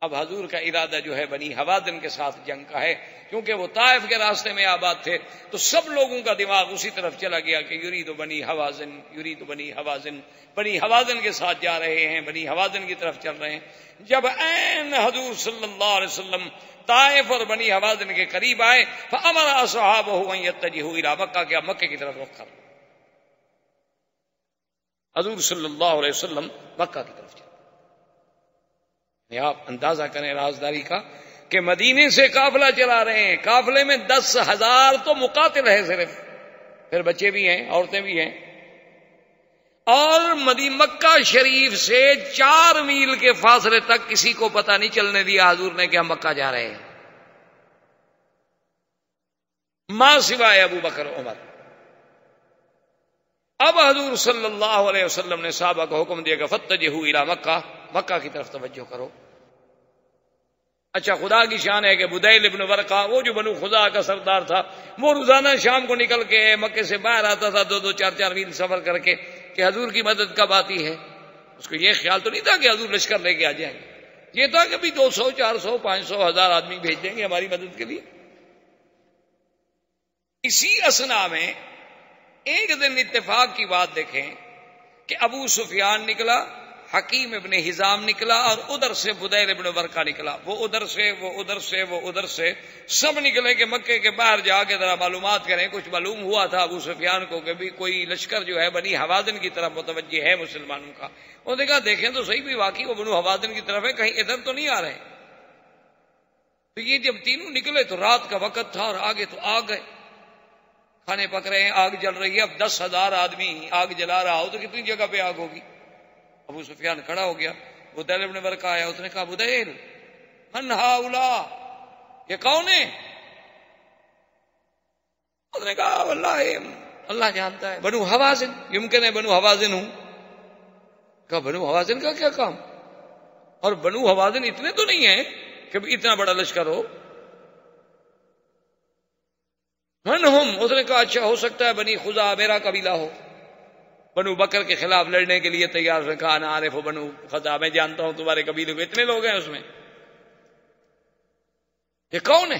اب حضور کا ارادہ جو ہے بنی حوازن کے ساتھ جنگ کا ہے، کیونکہ وہ طائف کے راستے میں آباد تھے، تو سب لوگوں کا دماغ اسی طرف چلا گیا کہ یرید بنی حوازن، یرید بنی حوازن، بنی حوازن کے ساتھ جا رہے ہیں، بنی حوازن کی طرف چل رہے ہیں۔ جب عین حضور صلی اللہ علیہ وسلم طائف اور بنی حوازن کے قریب آئے، فامر اصحابہ ان یتجہوا الی مکہ، کہ مکے کی طرف رخ کرو، حضور صلی اللہ علیہ وسلم مکہ کی طرف چلے۔ آپ اندازہ کریں رازداری کا کہ مدینے سے قافلہ چلا رہے ہیں، قافلے میں 10,000 تو مقاتل ہے صرف، پھر بچے بھی ہیں، عورتیں بھی ہیں، اور مکہ شریف سے 4 میل کے فاصلے تک کسی کو پتہ نہیں چلنے دیا حضور نے کہ ہم مکہ جا رہے ہیں، ماں سوائے ابو بکر عمر۔ اب حضور صلی اللہ علیہ وسلم نے صحابہ کو حکم دیا کہ فتجہوا الی مکہ، مکہ کی طرف توجہ کرو۔ اچھا، خدا کی شان ہے کہ بدیل ابن ورقہ، وہ جو بنو خزاعہ کا سردار تھا، وہ روزانہ شام کو نکل کے مکے سے باہر آتا تھا 2-2 4-4 میل سفر کر کے کہ حضور کی مدد کب آتی ہے۔ اس کو یہ خیال تو نہیں تھا کہ حضور لشکر لے کے آ جائیں گے، یہ تھا کہ بھی 200 400 500 1000 آدمی بھیج دیں گے ہماری مدد کے لیے۔ اسی اثنا میں ایک دن اتفاق کی بات دیکھیں کہ ابو سفیان نکلا، حکیم ابن حزام نکلا، اور ادھر سے بدیل ابن ورقہ نکلا، وہ ادھر سے وہ ادھر سے وہ ادھر سے، سب نکلے کہ مکے کے باہر جا کے ذرا معلومات کریں۔ کچھ معلوم ہوا تھا ابو سفیان کو کہ بھی کوئی لشکر جو ہے بنی حوازن کی طرف متوجہ ہے مسلمانوں کا۔ انہوں نے کہا دیکھیں تو صحیح، بھی واقعی وہ بنو حوازن کی طرف ہے، کہیں ادھر تو نہیں آ رہے۔ تو یہ جب تینوں نکلے تو رات کا وقت تھا اور آگے تو آگ گئے، کھانے پک رہے ہیں، آگ جل رہی ہے۔ اب 10,000 آدمی آگ جلا رہا ہو تو کتنی جگہ پہ آگ ہوگی۔ ابو سفیان کھڑا ہو گیا، بدیل ابن ورقہ آیا، اس نے کہا بدیل من ہؤلاء، یہ کون ہے؟ اس نے کہا واللہ اللہ جانتا ہے، بنو حوازن، یمکن ہے بنو حوازن ہوں۔ کہا بنو حوازن کا کیا کام، اور بنو حوازن اتنے تو نہیں ہیں کہ اتنا بڑا لشکر ہو۔ من ہم، اس نے کہا اچھا ہو سکتا ہے بنی خزاعہ میرا قبیلہ ہو، بنو بکر کے خلاف لڑنے کے لیے تیار۔ نے کہا انا عارف بنو خزاعہ، میں جانتا ہوں تمہارے قبیلے کو، اتنے لوگ ہیں اس میں، یہ کون ہے؟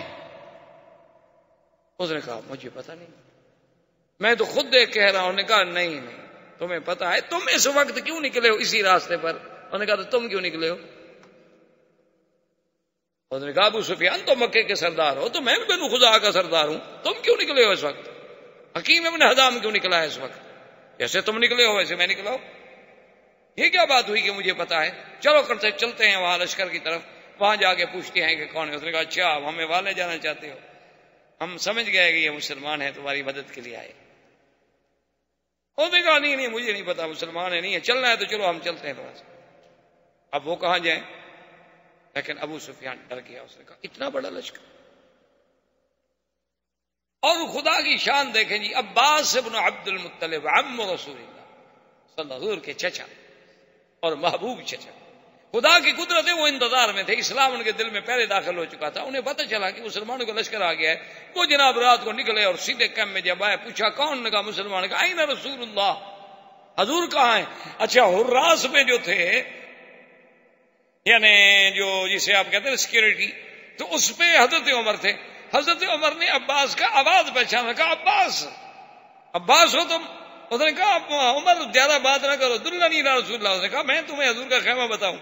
اس نے کہا مجھے پتہ نہیں، میں تو خود دیکھ کہہ رہا ہوں۔ نے کہا نہیں تمہیں پتہ ہے، تم اس وقت کیوں نکلے ہو اسی راستے پر؟ انہوں نے کہا تو تم کیوں نکلے ہو؟ اس نے کہا ابو سفیان تو مکے کے سردار ہو، تو میں بھی بنو خزاعہ کا سردار ہوں، تم کیوں نکلے ہو اس وقت؟ حکیم ابن حزام کیوں نکلا ہے اس وقت؟ جیسے تم نکلے ہو ویسے میں نکلا ہوں۔ یہ کیا بات ہوئی کہ مجھے پتا ہے؟ چلو کرتے چلتے ہیں وہاں لشکر کی طرف، وہاں جا کے پوچھتے ہیں کہ کون ہے۔ اس نے کہا اچھا آپ ہمیں وہاں لے جانا چاہتے ہو، ہم سمجھ گئے کہ یہ مسلمان ہے، تمہاری مدد کے لیے آئے۔ اس نے کہا نہیں مجھے نہیں پتا مسلمان ہے، نہیں ہے، چلنا ہے تو چلو ہم چلتے ہیں تھوڑا سا۔ اب وہ کہاں جائیں؟ لیکن ابو سفیان ڈر گیا، اس نے کہا اتنا بڑا لشکر۔ اور خدا کی شان دیکھیں جی، عباس ابن عبد المطلب عم رسول اللہ صلی اللہ علیہ وسلم کے چچا اور محبوب چچا، خدا کی قدرت ہے وہ انتظار میں تھے، اسلام ان کے دل میں پہلے داخل ہو چکا تھا، انہیں پتہ چلا کہ مسلمانوں کا لشکر آ گیا ہے۔ وہ جناب رات کو نکلے اور سیدھے کیمپ میں جب آئے، پوچھا کون؟ نے کہا مسلمان۔ کہا این رسول اللہ، حضور کہاں ہیں؟ اچھا حراس میں جو تھے، یعنی جو جسے آپ کہتے ہیں سیکورٹی، تو اس پہ حضرت عمر تھے۔ حضرت عمر نے عباس کا آواز پہچانا، کہا عباس، عباس ہو تم؟ اس نے کہا عمر زیادہ بات نہ کرو، دلنی الی رسول اللہ۔ اس نے کہا میں تمہیں حضور کا خیمہ بتاؤں،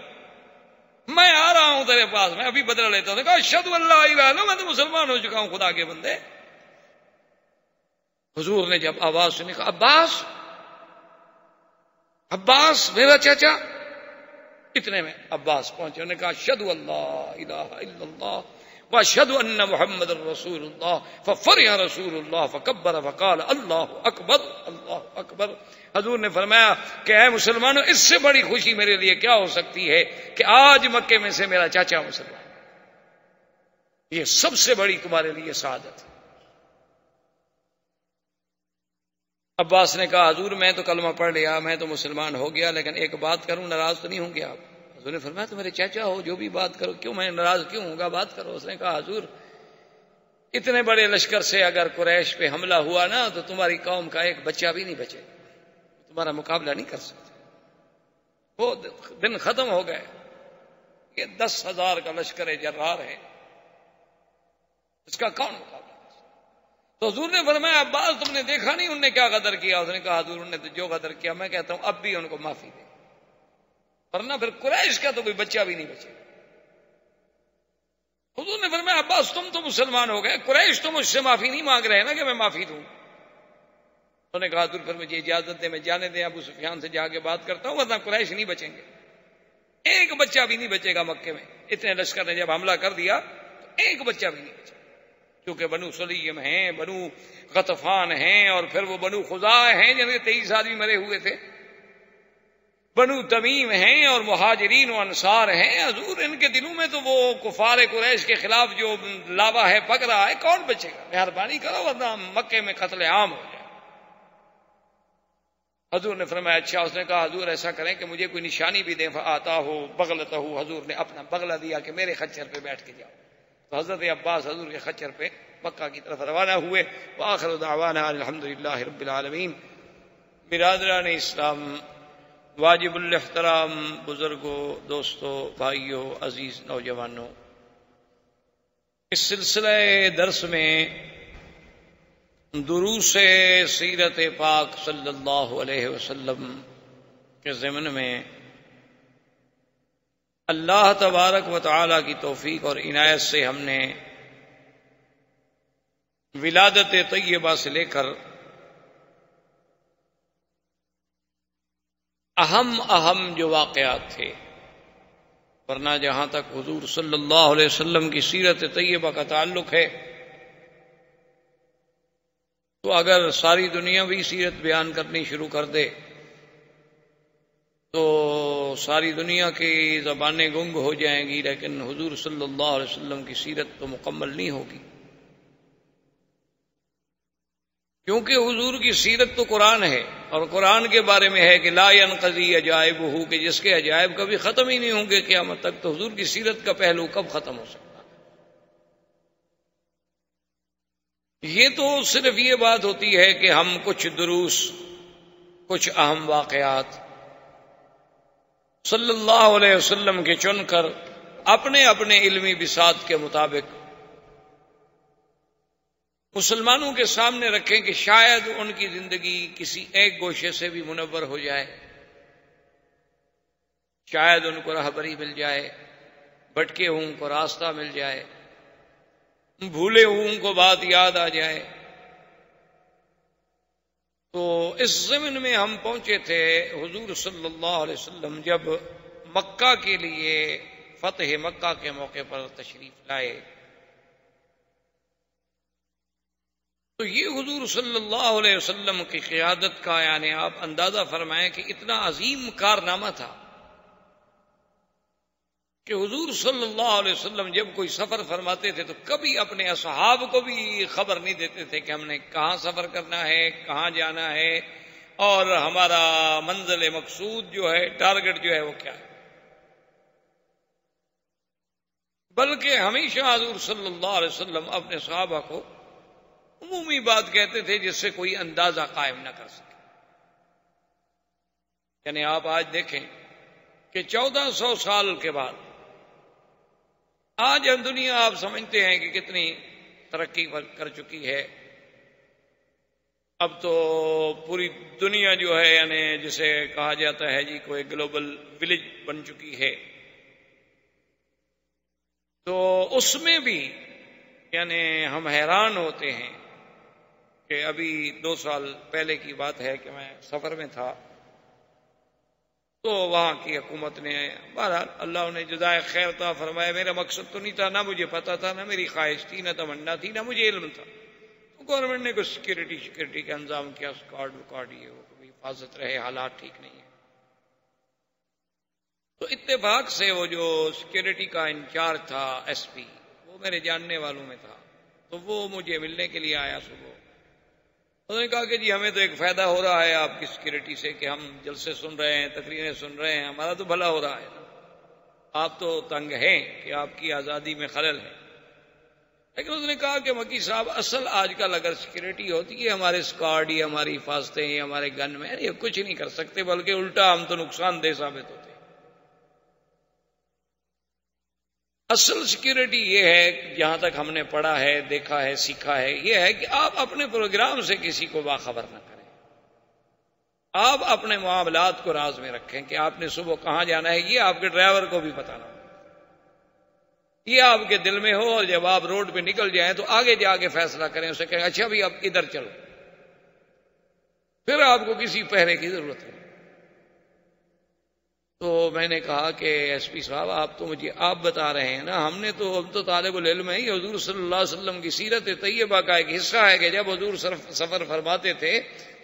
میں آ رہا ہوں تیرے پاس، میں ابھی بدلہ لیتا ہوں۔ نے کہا اشہد ان لا الہ الا اللہ، میں تو مسلمان ہو چکا ہوں خدا کے بندے۔ حضور نے جب آواز سنی کہا عباس، عباس میرا چاچا. اتنے میں عباس پہنچے، انہوں نے کہا اشہد اللہ الہ الا اللہ واشہد ان محمد رسول اللہ. ففرح رسول اللہ فکبر فقال اللہ اکبر اللہ اکبر. حضور نے فرمایا کہ اے مسلمانوں، اس سے بڑی خوشی میرے لیے کیا ہو سکتی ہے کہ آج مکے میں سے میرا چاچا مسلمان. یہ سب سے بڑی تمہارے لیے سعادت ہے. عباس نے کہا حضور میں تو کلمہ پڑھ لیا، میں تو مسلمان ہو گیا، لیکن ایک بات کروں، ناراض تو نہیں ہوں گے آپ؟ حضور نے فرمایا تو میرے چاچا ہو، جو بھی بات کرو، کیوں میں ناراض کیوں ہوں گا، بات کرو. اس نے کہا حضور اتنے بڑے لشکر سے اگر قریش پہ حملہ ہوا نا تو تمہاری قوم کا ایک بچہ بھی نہیں بچے، تمہارا مقابلہ نہیں کر سکتے. وہ دن ختم ہو گئے. یہ 10,000 کا لشکر جرار ہے، اس کا کون مقابلہ؟ تو حضور نے فرمایا عباس تم نے دیکھا نہیں انہوں نے کیا غدر کیا؟ اس نے کہا حضور انہوں نے تو جو غدر کیا، میں کہتا ہوں اب بھی ان کو معافی دے، ورنہ پھر قریش کا تو کوئی بچہ بھی نہیں بچے. حضور نے فرمایا عباس تم تو مسلمان ہو گئے، قریش تو مجھ سے معافی نہیں مانگ رہے نا کہ میں معافی دوں. انہوں نے کہا حضور پھر مجھے اجازت دے، میں جانے دیں ابو سفیان سے جا کے بات کرتا ہوں، ورنہ قریش نہیں بچیں گے، ایک بچہ بھی نہیں بچے گا مکے میں. اتنے لشکر نے جب حملہ کر دیا تو ایک بچہ بھی نہیں بچا، کیونکہ بنو سلیم ہیں، بنو غطفان ہیں، اور پھر وہ بنو خزاع ہیں جن کے 23 آدمی مرے ہوئے تھے، بنو تمیم ہیں، اور مہاجرین و انصار ہیں. حضور ان کے دلوں میں تو وہ کفار قریش کے خلاف جو لاوا ہے پک رہا ہے، کون بچے گا؟ مہربانی کرو ورنہ مکے میں قتل عام ہو جائے. حضور نے فرمایا اچھا. اس نے کہا حضور ایسا کریں کہ مجھے کوئی نشانی بھی دیں. فآتا ہو بغلتہ، حضور نے اپنا بغلہ دیا کہ میرے خچر پہ بیٹھ کے جاؤ. تو حضرت عباس حضور کے خچر پہ مکہ کی طرف روانہ ہوئے. وآخر دعوانا الحمدللہ رب العالمین. برادران اسلام، واجب الاحترام بزرگوں، دوستوں، بھائیوں، عزیز نوجوانوں، اس سلسلہ درس میں دروس سیرت پاک صلی اللہ علیہ وسلم کے ضمن میں اللہ تبارک و تعالی کی توفیق اور عنایت سے ہم نے ولادت طیبہ سے لے کر اہم جو واقعات تھے، ورنہ جہاں تک حضور صلی اللہ علیہ وسلم کی سیرت طیبہ کا تعلق ہے تو اگر ساری دنیا بھی سیرت بیان کرنی شروع کر دے تو ساری دنیا کی زبانیں گنگ ہو جائیں گی، لیکن حضور صلی اللہ علیہ وسلم کی سیرت تو مکمل نہیں ہوگی، کیونکہ حضور کی سیرت تو قرآن ہے، اور قرآن کے بارے میں ہے کہ لا ينقضی عجائبہ، کہ جس کے عجائب کبھی ختم ہی نہیں ہوں گے قیامت تک. تو حضور کی سیرت کا پہلو کب ختم ہو سکتا؟ یہ تو صرف یہ بات ہوتی ہے کہ ہم کچھ دروس، کچھ اہم واقعات صلی اللہ علیہ وسلم کے چن کر اپنے اپنے علمی بساط کے مطابق مسلمانوں کے سامنے رکھیں کہ شاید ان کی زندگی کسی ایک گوشے سے بھی منور ہو جائے، شاید ان کو راہبری مل جائے، بھٹکے ہوں ان کو راستہ مل جائے، بھولے ہوں ان کو بات یاد آ جائے. تو اس ضمن میں ہم پہنچے تھے حضور صلی اللہ علیہ وسلم جب مکہ کے لیے فتح مکہ کے موقع پر تشریف لائے. تو یہ حضور صلی اللہ علیہ وسلم کی قیادت کا یعنی آپ اندازہ فرمائیں کہ اتنا عظیم کارنامہ تھا کہ حضور صلی اللہ علیہ وسلم جب کوئی سفر فرماتے تھے تو کبھی اپنے اصحاب کو بھی خبر نہیں دیتے تھے کہ ہم نے کہاں سفر کرنا ہے، کہاں جانا ہے، اور ہمارا منزل مقصود جو ہے، ٹارگٹ جو ہے وہ کیا ہے. بلکہ ہمیشہ حضور صلی اللہ علیہ وسلم اپنے صحابہ کو عمومی بات کہتے تھے جس سے کوئی اندازہ قائم نہ کر سکے. یعنی آپ آج دیکھیں کہ 1400 سال کے بعد آج دنیا آپ سمجھتے ہیں کہ کتنی ترقی کر چکی ہے. اب تو پوری دنیا جو ہے یعنی جسے کہا جاتا ہے جی کوئی گلوبل ولیج بن چکی ہے. تو اس میں بھی یعنی ہم حیران ہوتے ہیں کہ ابھی 2 سال پہلے کی بات ہے کہ میں سفر میں تھا، تو وہاں کی حکومت نے بہرحال اللہ انہیں جزائے خیر عطا فرمایا، میرا مقصد تو نہیں تھا، نہ مجھے پتا تھا، نہ میری خواہش تھی، نہ تمنا تھی، نہ مجھے علم تھا، تو گورنمنٹ نے کوئی سیکورٹی کا انتظام کیا، اسکواڈ یہ وہ کوئی حفاظت رہے، حالات ٹھیک نہیں ہے، تو اتفاق سے وہ جو سیکورٹی کا انچارج تھا ایس پی، وہ میرے جاننے والوں میں تھا، تو وہ مجھے ملنے کے لیے آیا صبح۔ انہوں نے کہا کہ جی ہمیں تو ایک فائدہ ہو رہا ہے آپ کی سیکورٹی سے کہ ہم جلسے سن رہے ہیں، تقریریں سن رہے ہیں، ہمارا تو بھلا ہو رہا ہے، آپ تو تنگ ہیں کہ آپ کی آزادی میں خلل ہے۔ لیکن اس نے کہا کہ مکی صاحب اصل آج کل اگر سیکورٹی ہوتی ہے ہمارے اسکواڈ یا ہماری حفاظتیں یا ہمارے گن مین یہ کچھ نہیں کر سکتے، بلکہ الٹا ہم تو نقصان دہ ثابت ہوتے۔ اصل سیکورٹی یہ ہے، جہاں تک ہم نے پڑھا ہے، دیکھا ہے، سیکھا ہے، یہ ہے کہ آپ اپنے پروگرام سے کسی کو باخبر نہ کریں، آپ اپنے معاملات کو راز میں رکھیں کہ آپ نے صبح کہاں جانا ہے، یہ آپ کے ڈرائیور کو بھی پتہ نہ ہو، یہ آپ کے دل میں ہو، اور جب آپ روڈ پہ نکل جائیں تو آگے جا کے فیصلہ کریں، اسے کہیں اچھا بھی آپ ادھر چلو، پھر آپ کو کسی پہرے کی ضرورت نہیں۔ تو میں نے کہا کہ ایس پی صاحب آپ تو مجھے آپ بتا رہے ہیں نا، ہم تو طالب العلم ہیں، حضور صلی اللہ علیہ وسلم کی سیرت طیبہ کا ایک حصہ ہے کہ جب حضور سفر فرماتے تھے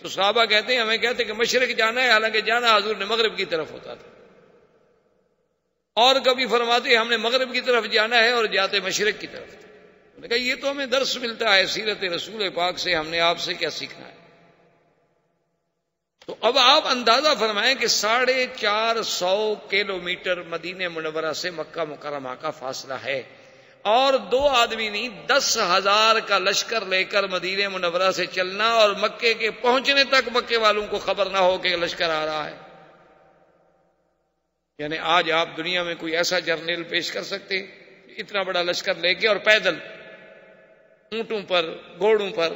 تو صحابہ کہتے ہیں، ہمیں کہتے کہ مشرق جانا ہے، حالانکہ جانا حضور نے مغرب کی طرف ہوتا تھا، اور کبھی فرماتے ہم نے مغرب کی طرف جانا ہے اور جاتے مشرق کی طرف تھے۔ میں نے کہا یہ تو ہمیں درس ملتا ہے سیرت رسول پاک سے، ہم نے آپ سے کیا سیکھنا ہے؟ تو اب آپ اندازہ فرمائیں کہ 450 کلومیٹر مدینہ منورہ سے مکہ مکرمہ کا فاصلہ ہے، اور 2 آدمی نہیں 10,000 کا لشکر لے کر مدینہ منورہ سے چلنا، اور مکے کے پہنچنے تک مکے والوں کو خبر نہ ہو کہ لشکر آ رہا ہے۔ یعنی آج آپ دنیا میں کوئی ایسا جرنیل پیش کر سکتے اتنا بڑا لشکر لے کے اور پیدل، اونٹوں پر، گھوڑوں پر؟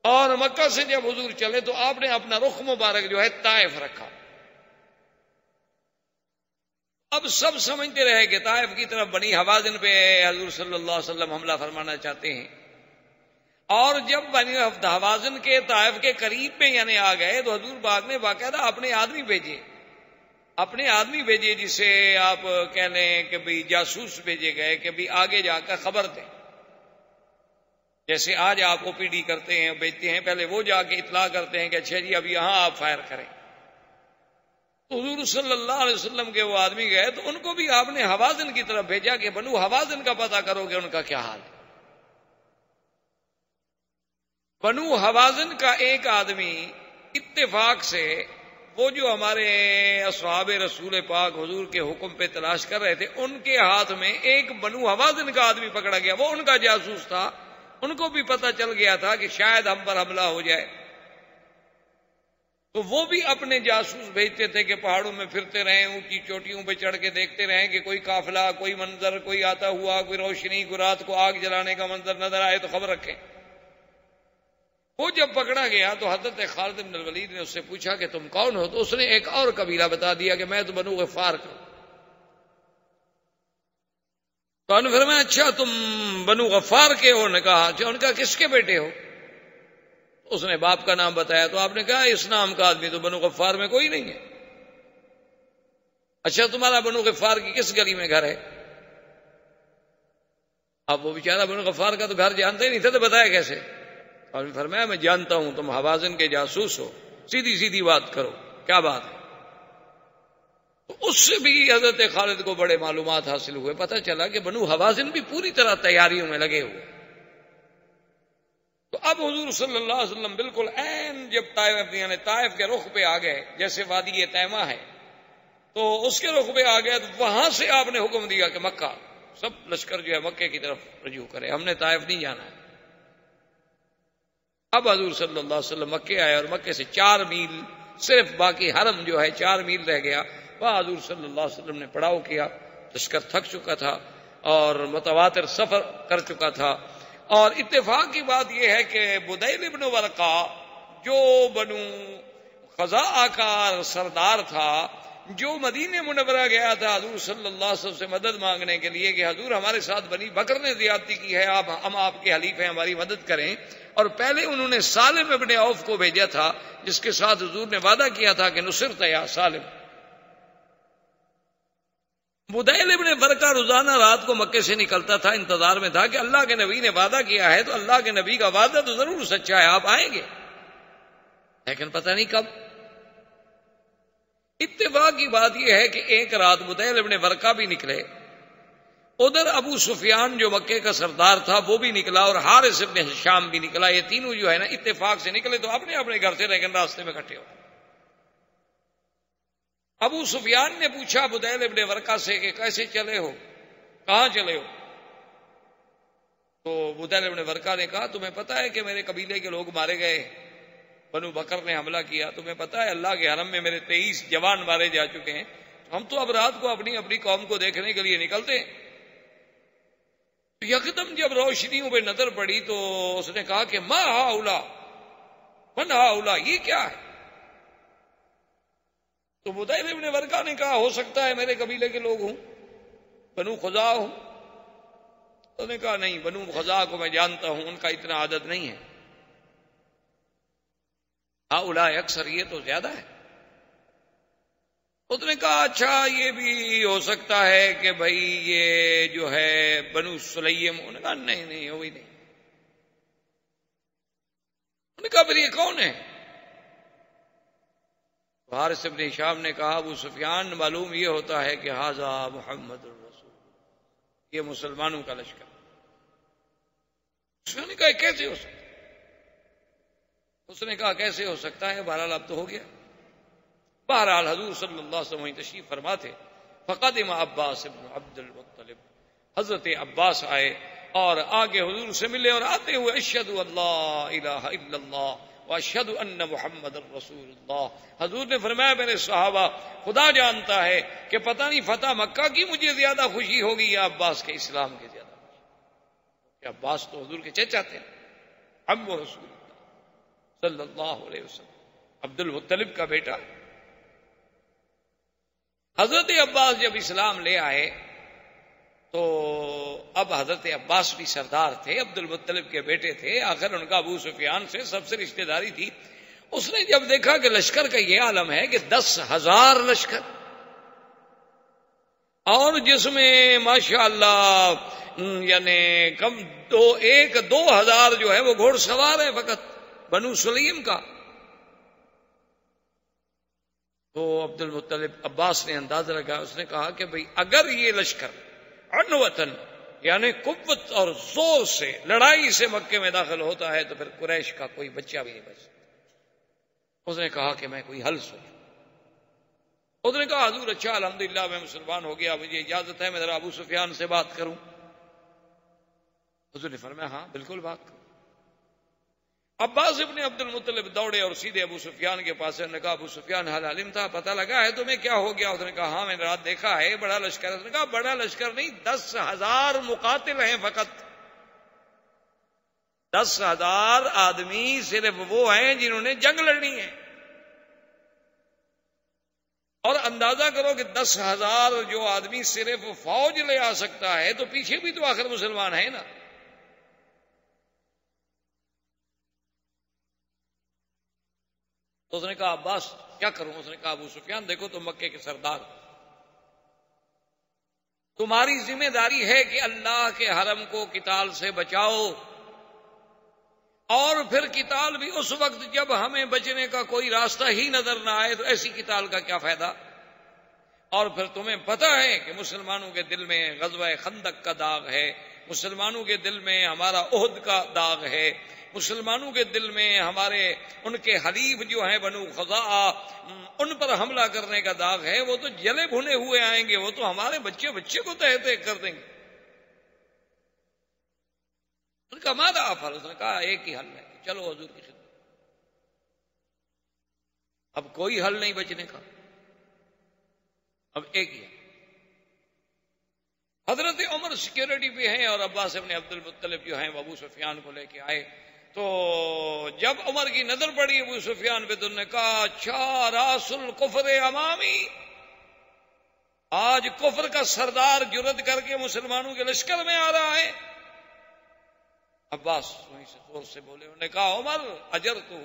اور مکہ سے جب حضور چلے تو آپ نے اپنا رخ مبارک جو ہے طائف رکھا۔ اب سب سمجھتے رہے کہ طائف کی طرف بنی حوازن پہ حضور صلی اللہ علیہ وسلم حملہ فرمانا چاہتے ہیں، اور جب بنی حوازن کے طائف کے قریب میں یعنی آ گئے تو حضور پاک نے باقاعدہ اپنے آدمی بھیجے جسے آپ کہہ لیں کہ بھی جاسوس بھیجے گئے کہ بھی آگے جا کر خبر دیں، جیسے آج آپ او پی ڈی کرتے ہیں، بھیجتے ہیں، پہلے وہ جا کے اطلاع کرتے ہیں کہ اچھا جی اب یہاں آپ فائر کریں۔ تو حضور صلی اللہ علیہ وسلم کے وہ آدمی گئے تو ان کو بھی آپ نے حوازن کی طرف بھیجا کہ بنو حوازن کا پتہ کرو کہ ان کا کیا حال ہے۔ بنو حوازن کا ایک آدمی اتفاق سے وہ جو ہمارے اصحاب رسول پاک حضور کے حکم پہ تلاش کر رہے تھے، ان کے ہاتھ میں ایک بنو حوازن کا آدمی پکڑا گیا، وہ ان کا جاسوس تھا، ان کو بھی پتہ چل گیا تھا کہ شاید ہم پر حملہ ہو جائے، تو وہ بھی اپنے جاسوس بھیجتے تھے کہ پہاڑوں میں پھرتے رہیں، اونچی چوٹیوں پہ چڑھ کے دیکھتے رہیں کہ کوئی قافلہ، کوئی منظر، کوئی آتا ہوا، کوئی روشنی، کوئی رات کو آگ جلانے کا منظر نظر آئے تو خبر رکھیں۔ وہ جب پکڑا گیا تو حضرت خالد بن الولید نے اس سے پوچھا کہ تم کون ہو؟ تو اس نے ایک اور قبیلہ بتا دیا کہ میں تو بنو غفار کا۔ تو انہوں نے فرمایا اچھا تم بنو غفار کے ہو؟ نے کہا اچھا۔ ان کا کس کے بیٹے ہو؟ اس نے باپ کا نام بتایا، تو آپ نے کہا اس نام کا آدمی تو بنو غفار میں کوئی نہیں ہے۔ اچھا تمہارا بنو غفار کی کس گلی میں گھر ہے؟ اب وہ بیچارہ بنو غفار کا تو گھر جانتے ہی نہیں تھے، تو بتایا کیسے؟ اور فرمایا میں جانتا ہوں تم حوازن کے جاسوس ہو، سیدھی سیدھی بات کرو، کیا بات ہے؟ تو اس سے بھی حضرت خالد کو بڑے معلومات حاصل ہوئے، پتہ چلا کہ بنو حوازن بھی پوری طرح تیاریوں میں لگے ہوئے۔ تو اب حضور صلی اللہ علیہ وسلم بالکل عین جب طائف کے رخ پہ آ گئے، جیسے وادی تیمہ ہے تو اس کے رخ پہ آ گئے، تو وہاں سے آپ نے حکم دیا کہ مکہ سب لشکر جو ہے مکے کی طرف رجوع کرے، ہم نے طائف نہیں جانا ہے۔ اب حضور صلی اللہ علیہ وسلم مکے آئے، اور مکے سے 4 میل صرف باقی حرم جو ہے 4 میل رہ گیا، وہاں حضور صلی اللہ علیہ وسلم نے پڑاؤ کیا، لشکر تھک چکا تھا اور متواتر سفر کر چکا تھا۔ اور اتفاق کی بات یہ ہے کہ بدیل ابن ورقہ جو بنو خزاعہ کا سردار تھا، جو مدینہ منورہ گیا تھا حضور صلی اللہ علیہ وسلم سے مدد مانگنے کے لیے کہ حضور ہمارے ساتھ بنی بکر نے زیادتی کی ہے، ہم آپ کے حلیف ہیں، ہماری مدد کریں، اور پہلے انہوں نے سالم ابن عوف کو بھیجا تھا جس کے ساتھ حضور نے وعدہ کیا تھا کہ نصرت یا سالم۔ بدیل ابن ورقہ روزانہ رات کو مکے سے نکلتا تھا، انتظار میں تھا کہ اللہ کے نبی نے وعدہ کیا ہے تو اللہ کے نبی کا وعدہ تو ضرور سچا ہے، آپ آئیں گے، لیکن پتہ نہیں کب۔ اتفاق کی بات یہ ہے کہ ایک رات بدیل ابن ورقہ بھی نکلے، ادھر ابو سفیان جو مکے کا سردار تھا وہ بھی نکلا، اور حارث ابن ہشام بھی نکلا، یہ تینوں جو ہے نا اتفاق سے نکلے تو اپنے اپنے گھر سے، لیکن راستے میں اکٹھے ہو۔ ابو سفیان نے پوچھا بدیل ابن ورقہ سے کہ کیسے چلے ہو، کہاں چلے ہو؟ تو بدیل ابن ورقہ نے کہا تمہیں پتہ ہے کہ میرے قبیلے کے لوگ مارے گئے، بنو بکر نے حملہ کیا، تمہیں پتہ ہے اللہ کے حرم میں میرے 23 جوان مارے جا چکے ہیں، ہم تو اب رات کو اپنی اپنی قوم کو دیکھنے کے لیے نکلتے ہیں۔ یکدم جب روشنیوں پہ نظر پڑی تو اس نے کہا کہ ما ہاؤلا من ہاؤلا، یہ کیا ہے؟ تو بدیل ابن ورقہ نے کہا ہو سکتا ہے میرے قبیلے کے لوگ ہوں، بنو خزاع ہوں۔ اس نے کہا نہیں، بنو خزاع کو میں جانتا ہوں، ان کا اتنا عدد نہیں ہے، ہاؤلا اکثر، یہ تو زیادہ ہے۔ اس نے کہا اچھا یہ بھی ہو سکتا ہے کہ بھائی یہ جو ہے بنو سلیم، انہوں نے کہا نہیں نہیں وہی نہیں۔ انہوں نے کہا پھر یہ کون ہے؟ حارث ابن ہشام نے کہا ابو سفیان معلوم یہ ہوتا ہے کہ ھذا محمد الرسول، یہ مسلمانوں کا لشکر۔ اس نے کہا کیسے ہو سکتا؟ اس نے کہا کیسے ہو سکتا ہے، بہرحال اب تو ہو گیا۔ بہرحال حضور صلی اللہ علیہ وسلم تشریف فرما تھے، فقدم عباس ابن عبد المطلب، حضرت عباس آئے اور آگے حضور سے ملے، اور آتے ہوئے اشہد اللہ الہ الا اللہ واشہد ان محمد الرسول اللہ۔ حضور نے فرمایا میرے صحابہ خدا جانتا ہے کہ پتہ نہیں فتح مکہ کی مجھے زیادہ خوشی ہوگی یا عباس کے اسلام کے زیادہ خوشی، کہ عباس تو حضور کے چچا تھے، عم رسول اللہ صلی اللہ علیہ وسلم، عبد المطلب کا بیٹا۔ حضرت عباس جب اسلام لے آئے تو اب حضرت عباس بھی سردار تھے، عبد المطلب کے بیٹے تھے، آخر ان کا ابو سفیان سے سب سے رشتہ داری تھی۔ اس نے جب دیکھا کہ لشکر کا یہ عالم ہے کہ 10,000 لشکر، اور جس میں ماشاءاللہ یعنی کم 2,000 جو ہے وہ گھوڑ سوار ہے فقط بنو سلیم کا، تو عبد المطلب عباس نے اندازہ لگا، اس نے کہا کہ بھئی اگر یہ لشکر عنوتن یعنی قوت اور زور سے لڑائی سے مکے میں داخل ہوتا ہے تو پھر قریش کا کوئی بچہ بھی نہیں بچ سکتا۔ اس نے کہا کہ میں کوئی حل سوچوں۔ اس نے کہا حضور اچھا الحمدللہ میں مسلمان ہو گیا، مجھے اجازت ہے میں ذرا ابو سفیان سے بات کروں۔ حضور نے فرمایا ہاں بالکل بات کروں۔ عباس ابن عبد المطلب دوڑے اور سیدھے ابو سفیان کے پاس، نے کہا ابو سفیان حل علم تھا، پتہ لگا ہے تمہیں کیا ہو گیا؟ اس نے کہا ہاں میں نے رات دیکھا ہے بڑا لشکر ہے۔ اس نے کہا بڑا لشکر نہیں، 10,000 مقاتل ہیں فقط، 10,000 آدمی صرف وہ ہیں جنہوں نے جنگ لڑنی ہے، اور اندازہ کرو کہ 10,000 جو آدمی صرف فوج لے آ سکتا ہے تو پیچھے بھی تو آخر مسلمان ہیں نا۔ تو اس نے کہا عباس کیا کروں؟ اس نے کہا ابو سفیان دیکھو تم مکے کے سردار، تمہاری ذمہ داری ہے کہ اللہ کے حرم کو قتال سے بچاؤ، اور پھر قتال بھی اس وقت جب ہمیں بچنے کا کوئی راستہ ہی نظر نہ آئے، تو ایسی قتال کا کیا فائدہ؟ اور پھر تمہیں پتہ ہے کہ مسلمانوں کے دل میں غزوہ خندق کا داغ ہے، مسلمانوں کے دل میں ہمارا احد کا داغ ہے، مسلمانوں کے دل میں ہمارے ان کے حلیف جو ہیں بنو خزاع ان پر حملہ کرنے کا داغ ہے، وہ تو جلے بھنے ہوئے آئیں گے، وہ تو ہمارے بچے کو تہہ تہہ کر دیں گے۔ ان کا ماذا افعل؟ اس نے کہا ایک ہی حل ہے، چلو حضور کی خدمت، اب کوئی حل نہیں بچنے کا، اب ایک ہی ہے۔ حضرت عمر سیکیورٹی پہ ہیں اور عباس ابن عبد المطلب جو ہیں وہ ابو سفیان کو لے کے آئے، تو جب عمر کی نظر پڑی ابو سفیان پہ تو انہوں نے کہا اچھا راس الکفر امامی، آج کفر کا سردار جرأت کر کے مسلمانوں کے لشکر میں آ رہا ہے۔ عباس وہیں سے زور سے بولے، انہوں نے کہا عمر اجرتہ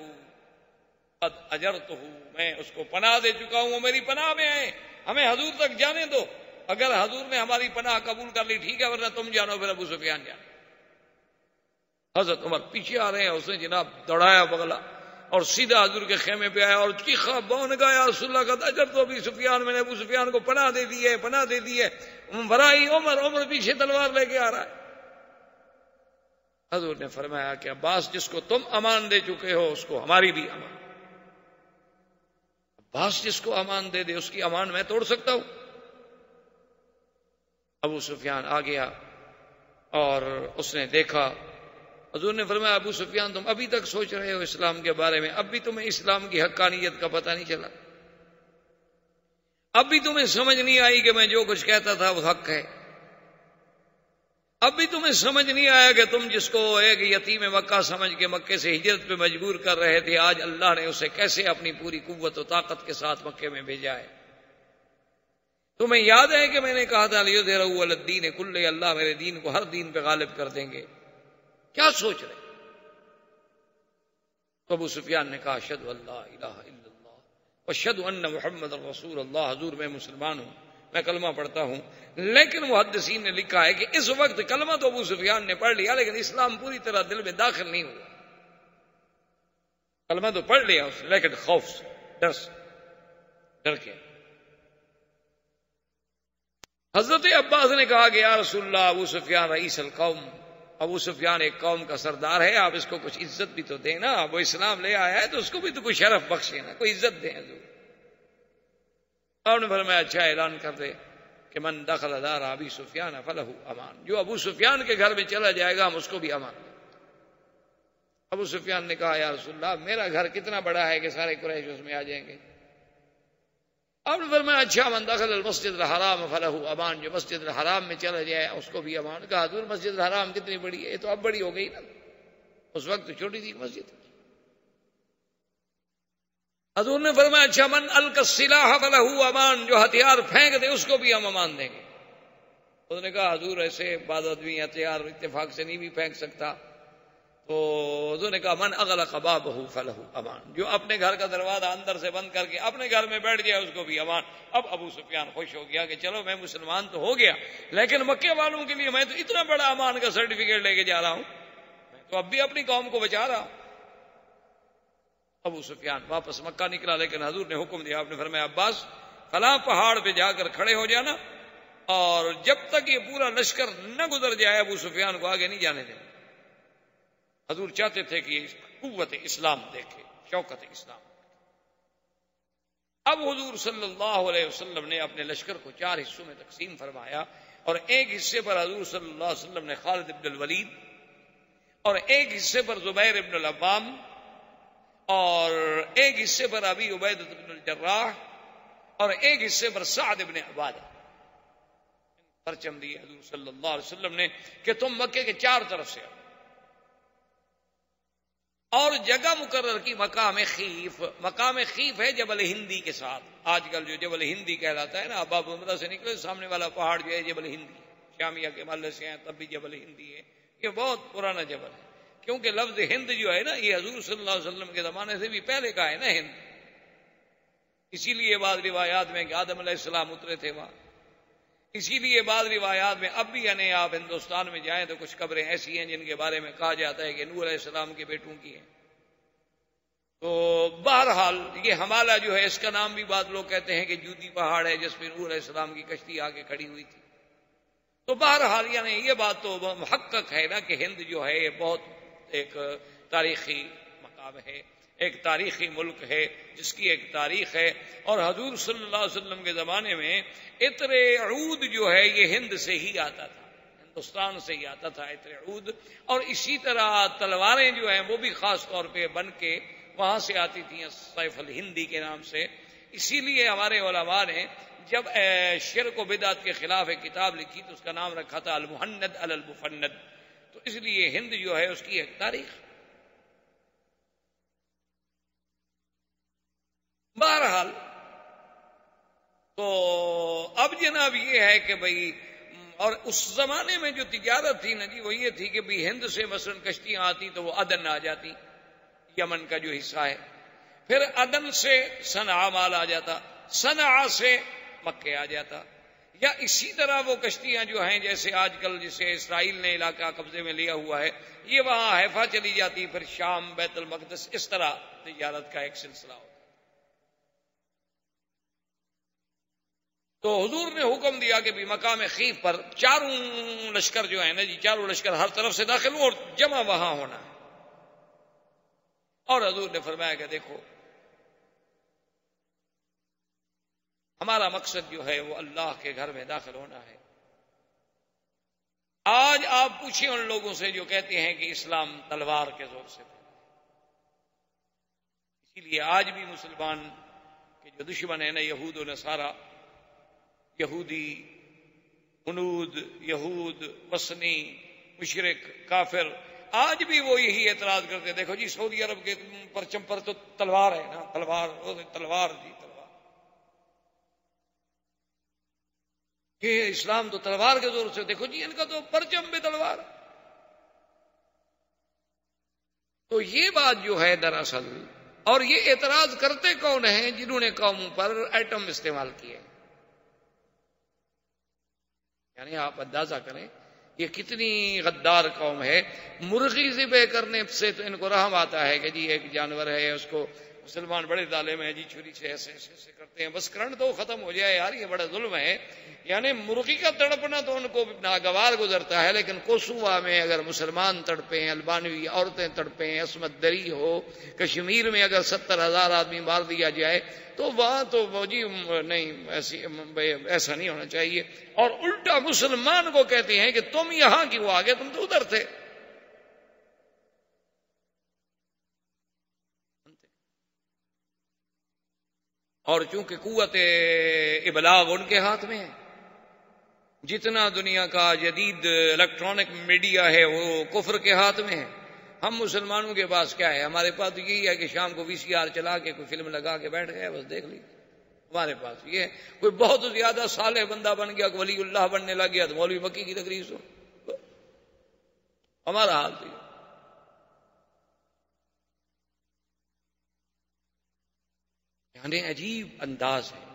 قد اجرتہ، میں اس کو پناہ دے چکا ہوں، وہ میری پناہ میں ہے، ہمیں حضور تک جانے دو، اگر حضور نے ہماری پناہ قبول کر لی ٹھیک ہے، ورنہ تم جانو پھر ابو سفیان جانو۔ حضرت عمر پیچھے آ رہے ہیں، اس نے جناب دوڑایا بغلا اور سیدھا حضور کے خیمے پہ آیا اور چیخا بون گا یا رسول اللہ کا اجر تو ابو سفیان، میں نے ابو سفیان کو پناہ دے دی ہے، پناہ دے دی ہے۔ برائی عمر پیچھے تلوار لے کے آ رہا ہے۔ حضور نے فرمایا کہ عباس جس کو تم امان دے چکے ہو اس کو ہماری بھی امان، عباس جس کو امان دے دے اس کی امان میں توڑ سکتا ہوں؟ ابو سفیان آ گیا اور اس نے دیکھا، حضور نے فرمایا ابو سفیان تم ابھی تک سوچ رہے ہو اسلام کے بارے میں، اب بھی تمہیں اسلام کی حقانیت کا پتہ نہیں چلا، اب بھی تمہیں سمجھ نہیں آئی کہ میں جو کچھ کہتا تھا وہ حق ہے، اب بھی تمہیں سمجھ نہیں آیا کہ تم جس کو ایک یتیم مکہ سمجھ کے مکے سے ہجرت پہ مجبور کر رہے تھے، آج اللہ نے اسے کیسے اپنی پوری قوت و طاقت کے ساتھ مکے میں بھیجا ہے۔ تمہیں یاد ہے کہ میں نے کہا تھا لیظہرہ علی الدین کلہ، اللہ میرے دین کو ہر دین پہ غالب کر دیں گے، کیا سوچ رہے؟ تو ابو سفیان نے کہا اشہد ان لا الہ الا اللہ واشہد ان محمد رسول اللہ، حضور میں مسلمان ہوں، میں کلمہ پڑھتا ہوں۔ لیکن محدثین نے لکھا ہے کہ اس وقت کلمہ تو ابو سفیان نے پڑھ لیا لیکن اسلام پوری طرح دل میں داخل نہیں ہوا، کلمہ تو پڑھ لیا اس نے لیکن خوف سے، ڈر کے۔ حضرت عباس نے کہا کہ یا رسول اللہ ابو سفیان رئیس القوم، ابو سفیان ایک قوم کا سردار ہے، آپ اس کو کچھ عزت بھی تو دیں نا، وہ اسلام لے آیا ہے تو اس کو بھی تو کوئی شرف بخشے نا، کوئی عزت دیں حضور۔ آپ نے فرمایا اچھا اعلان کر دے کہ من دخل دار ابی سفیان فلہ امان، جو ابو سفیان کے گھر میں چلا جائے گا ہم اس کو بھی امان دیں۔ ابو سفیان نے کہا یا رسول اللہ میرا گھر کتنا بڑا ہے کہ سارے قریش اس میں آ جائیں گے؟ آپ نے فرمایا اچھا من دخل المسجد الحرام فلہ امان، جو مسجد الحرام میں چلا جائے اس کو بھی امان۔ کہا حضور مسجد الحرام کتنی بڑی ہے؟ یہ تو اب بڑی ہو گئی نا، اس وقت تو چھوٹی تھی مسجد۔ حضور نے فرمایا اچھا من القی السلاح فلہ امان، جو ہتھیار پھینک دے اس کو بھی ہم امان دیں گے۔ اس نے کہا حضور ایسے بعض آدمی ہتھیار اتفاق سے نہیں بھی پھینک سکتا، تو حضور نے کہا من اغلق بابہ فلہ امان، جو اپنے گھر کا دروازہ اندر سے بند کر کے اپنے گھر میں بیٹھ جائے اس کو بھی امان۔ اب ابو سفیان خوش ہو گیا کہ چلو میں مسلمان تو ہو گیا لیکن مکے والوں کے لیے میں تو اتنا بڑا امان کا سرٹیفکیٹ لے کے جا رہا ہوں، میں تو اب بھی اپنی قوم کو بچا رہا ہوں۔ ابو سفیان واپس مکہ نکلا لیکن حضور نے حکم دیا، آپ نے فرمایا عباس فلاں پہاڑ پہ جا کر کھڑے ہو جانا اور جب تک یہ پورا لشکر نہ گزر جائے ابو سفیان کو آگے نہیں جانے دینا۔ حضور چاہتے تھے کہ یہ قوت اسلام دیکھے، شوکت اسلام۔ اب حضور صلی اللہ علیہ وسلم نے اپنے لشکر کو 4 حصوں میں تقسیم فرمایا اور ایک حصے پر حضور صلی اللہ علیہ وسلم نے خالد بن الولید اور ایک حصے پر زبیر بن العوام اور ایک حصے پر ابی عبیدہ بن الجراح اور ایک حصے پر سعد بن عبادہ پرچم دیے حضور صلی اللہ علیہ وسلم نے کہ تم مکے کے 4 طرف سے آؤ، اور جگہ مقرر کی مقام خیف۔ مقام خیف ہے جبل ہندی کے ساتھ، آج کل جو جبل ہندی کہلاتا ہے نا، باب عمرہ سے نکلے سامنے والا پہاڑ جو ہے جبل ہندی، شامیہ کے محلے سے ہیں تب بھی جبل ہندی ہے، یہ بہت پرانا جبل ہے کیونکہ لفظ ہند جو ہے نا یہ حضور صلی اللہ علیہ وسلم کے زمانے سے بھی پہلے کا ہے نا ہند، اسی لیے بعض روایات میں کہ آدم علیہ السلام اترے تھے وہاں، اسی لیے بعض روایات میں اب بھی یعنی آپ ہندوستان میں جائیں تو کچھ قبریں ایسی ہیں جن کے بارے میں کہا جاتا ہے کہ نوح علیہ السلام کے بیٹوں کی ہیں۔ تو بہرحال یہ ہمالہ جو ہے اس کا نام بھی بعض لوگ کہتے ہیں کہ جودی پہاڑ ہے جس پہ نوح علیہ السلام کی کشتی آ کے کھڑی ہوئی تھی۔ تو بہرحال یعنی یہ بات تو محقق ہے نا کہ ہند جو ہے یہ بہت ایک تاریخی مقام ہے، ایک تاریخی ملک ہے جس کی ایک تاریخ ہے، اور حضور صلی اللہ علیہ وسلم کے زمانے میں عطر عود جو ہے یہ ہند سے ہی آتا تھا، ہندوستان سے ہی آتا تھا عطر عود، اور اسی طرح تلواریں جو ہیں وہ بھی خاص طور پہ بن کے وہاں سے آتی تھیں سیف الہندی کے نام سے۔ اسی لیے ہمارے علماء نے جب شرک و بدعت کے خلاف ایک کتاب لکھی تو اس کا نام رکھا تھا المہند علی المفند، تو اس لیے ہند جو ہے اس کی ایک تاریخ۔ بہرحال تو اب اب جناب یہ ہے کہ بھئی، اور اس زمانے میں جو تجارت تھی نا جی وہ یہ تھی کہ بھئی ہند سے مثلا کشتیاں آتی تو وہ عدن آ جاتی، یمن کا جو حصہ ہے، پھر عدن سے صنعاء مال آ جاتا، صنعاء سے مکے آ جاتا، یا اسی طرح وہ کشتیاں جو ہیں جیسے آج کل جسے اسرائیل نے علاقہ قبضے میں لیا ہوا ہے، یہ وہاں حیفا چلی جاتی، پھر شام، بیت المقدس، اس طرح تجارت کا ایک سلسلہ ہوتا۔ تو حضور نے حکم دیا کہ بھی مقام خیف پر چاروں لشکر جو ہیں نا جی، چاروں لشکر ہر طرف سے داخل ہوں اور جمع وہاں ہونا ہے۔ اور حضور نے فرمایا کہ دیکھو ہمارا مقصد جو ہے وہ اللہ کے گھر میں داخل ہونا ہے۔ آج آپ پوچھیں ان لوگوں سے جو کہتے ہیں کہ اسلام تلوار کے زور سے پھیلا ہے، اسی لیے آج بھی مسلمان کے جو دشمن ہیں نا، یہود و نصارہ، یہودی، ہنود، یہود، وثنی، مشرک، کافر، آج بھی وہ یہی اعتراض کرتے، دیکھو جی سعودی عرب کے پرچم پر تو تلوار ہے نا، تلوار تلوار جی تلوار، کہ اسلام تو تلوار کے زور سے، دیکھو جی ان کا تو پرچم بھی تلوار۔ تو یہ بات جو ہے دراصل، اور یہ اعتراض کرتے کون ہیں؟ جنہوں نے قوموں پر ایٹم استعمال کیے، یعنی آپ اندازہ کریں یہ کتنی غدار قوم ہے۔ مرغی ذبح کرنے سے تو ان کو رحم آتا ہے کہ جی ایک جانور ہے، اس کو مسلمان بڑے ظالم ہیں جی، چھری سے ایسے ایسے ایسے کرتے ہیں، بس کرنٹ تو ختم ہو جائے یار، یہ بڑا ظلم ہے۔ یعنی مرغی کا تڑپنا تو ان کو ناگوار گزرتا ہے، لیکن کوسووا میں اگر مسلمان تڑپیں، البانوی عورتیں تڑپیں، عصمت دری ہو، کشمیر میں اگر 70,000 آدمی مار دیا جائے تو وہاں تو وہ جی نہیں، ایسا نہیں ہونا چاہیے۔ اور الٹا مسلمان کو کہتے ہیں کہ تم یہاں کیوں آ گئے، تم تو ادھر تھے۔ اور چونکہ قوت ابلاغ ان کے ہاتھ میں ہے، جتنا دنیا کا جدید الیکٹرانک میڈیا ہے وہ کفر کے ہاتھ میں ہے۔ ہم مسلمانوں کے پاس کیا ہے؟ ہمارے پاس تو یہی ہے کہ شام کو VCR چلا کے کوئی فلم لگا کے بیٹھ گئے، بس دیکھ لی۔ ہمارے پاس یہ ہے، کوئی بہت زیادہ صالح بندہ بن گیا، ولی اللہ بننے لگ گیا تو مولوی مکی کی تقریر سن۔ ہمارا حال تو یہ۔ یعنی عجیب انداز ہے۔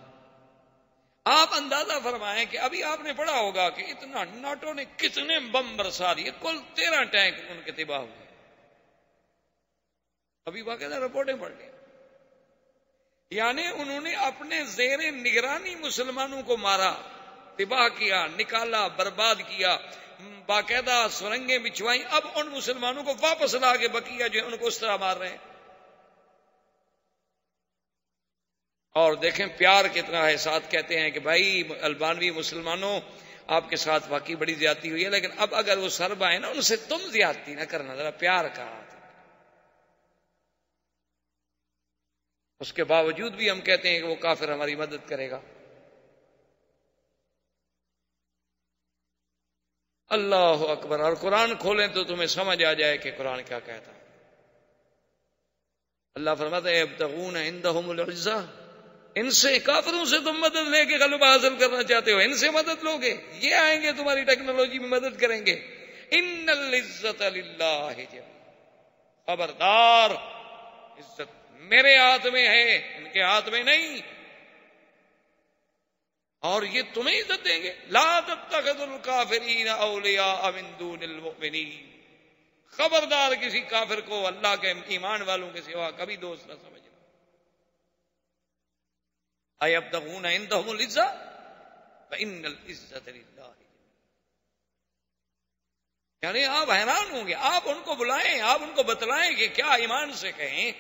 آپ اندازہ فرمائیں کہ ابھی آپ نے پڑھا ہوگا کہ اتنا ناٹو نے کتنے بم برسا دیے، کل 13 ٹینک ان کے تباہ ہوئے، ابھی باقاعدہ رپورٹیں پڑھ لیں۔ یعنی انہوں نے اپنے زیر نگرانی مسلمانوں کو مارا، تباہ کیا، نکالا، برباد کیا، باقاعدہ سرنگیں بچھوائیں، اب ان مسلمانوں کو واپس لا کے بقیہ جو ان کو اس طرح مار رہے ہیں۔ اور دیکھیں پیار کتنا ہے، ساتھ کہتے ہیں کہ بھائی البانوی مسلمانوں آپ کے ساتھ واقعی بڑی زیادتی ہوئی ہے، لیکن اب اگر وہ سرب آئے نا ان سے تم زیادتی نہ کرنا، ذرا پیار کا ہاتھ۔ اس کے باوجود بھی ہم کہتے ہیں کہ وہ کافر ہماری مدد کرے گا۔ اللہ اکبر۔ اور قرآن کھولیں تو تمہیں سمجھ آ جائے کہ قرآن کیا کہتا ہے۔ اللہ فرماتا ہے یبتغون عندهم العزہ، ان سے، کافروں سے تم مدد لے کے غلبہ حاصل کرنا چاہتے ہو، ان سے مدد لوگے، یہ آئیں گے تمہاری ٹیکنالوجی میں مدد کریں گے۔ ان العزت للہ جميعا، خبردار عزت میرے ہاتھ میں ہے، ان کے ہاتھ میں نہیں، اور یہ تمہیں عزت دیں گے۔ لا تتخذوا الکافرین اولیاء من دون المؤمنین، خبردار کسی کافر کو اللہ کے ایمان والوں کے سوا کبھی دوست نہ سمجھنا۔ ایبتغون عندهم العزہ فإن العزة للہ، یعنی آپ حیران ہوں گے، آپ ان کو بلائیں، آپ ان کو بتلائیں کہ کیا ایمان سے کہیں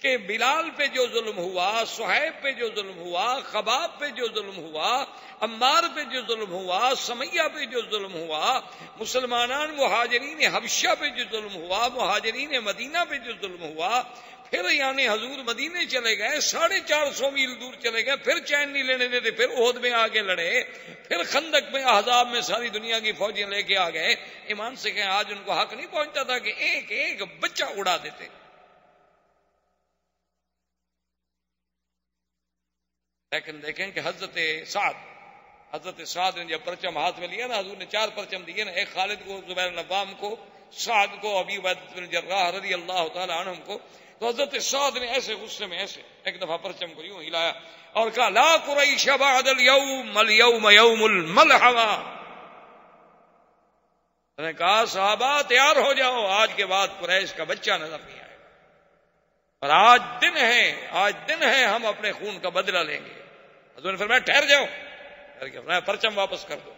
کہ بلال پہ جو ظلم ہوا، صہیب پہ جو ظلم ہوا، خباب پہ جو ظلم ہوا، عمار پہ جو ظلم ہوا، سمیہ پہ جو ظلم ہوا، مسلمانان مہاجرین حبشہ پہ جو ظلم ہوا، مہاجرین مدینہ پہ جو ظلم ہوا، پھر یعنی حضور مدینے چلے گئے، 450 میل دور چلے گئے، پھر چین نہیں لینے دیتے، پھر احد میں آگے لڑے، پھر خندق میں احزاب میں ساری دنیا کی فوجیں لے کے آ گئے۔ ایمان سے کہیں آج ان کو حق نہیں پہنچتا تھا کہ ایک ایک بچہ اڑا دیتے؟ لیکن دیکھیں کہ حضرت سعد حضرت سعد نے جب پرچم ہاتھ میں لیا نا، حضور نے 4 پرچم دیے نا، ایک خالد کو، زبیر بن عوام کو، سعد کو، ابی عبیدہ بن جراح رضی اللہ تعالی عنہم کو. تو حضرت سعد نے ایسے غصے میں ایسے ایک دفعہ پرچم کو یوں ہلایا اور کہا لا قریش بعد اليوم اليوم یوم الملحمہ. میں نے کہا صحابہ تیار ہو جاؤ، آج کے بعد قریش کا بچہ نظر نہیں آئے گا، اور آج دن ہے ہم اپنے خون کا بدلہ لیں گے. حضور نے فرمایا ٹھہر جاؤ، فرمایا پرچم واپس کر دو.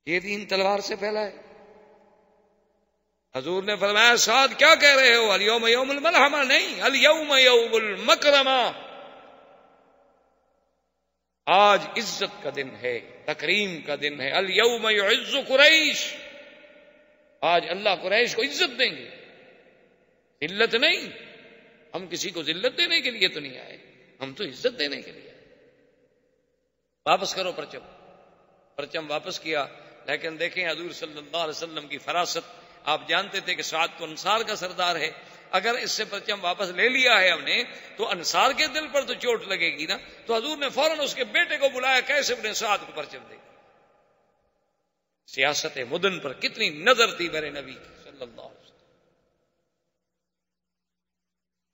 یہ دین تلوار سے پھیلا ہے. حضور نے فرمایا سعد کیا کہہ رہے ہو، الیوم یوم الملحمہ نہیں، الیوم یوم المکرمہ. آج عزت کا دن ہے، تکریم کا دن ہے. الیوم یعز قریش، آج اللہ قریش کو عزت دیں گے، ذلت نہیں. ہم کسی کو ذلت دینے کے لیے تو نہیں آئے، ہم تو عزت دینے کے لیے آئے. واپس کرو پرچم. پرچم واپس کیا. لیکن دیکھیں حضور صلی اللہ علیہ وسلم کی فراست. آپ جانتے تھے کہ سعد تو انصار کا سردار ہے، اگر اس سے پرچم واپس لے لیا ہے ہم نے تو انصار کے دل پر تو چوٹ لگے گی نا. تو حضور نے فوراً اس کے بیٹے کو بلایا، کیسے ابن سعد کو پرچم دے. سیاست مدن پر کتنی نظر تھی میرے نبی کی صلی اللہ علیہ وسلم.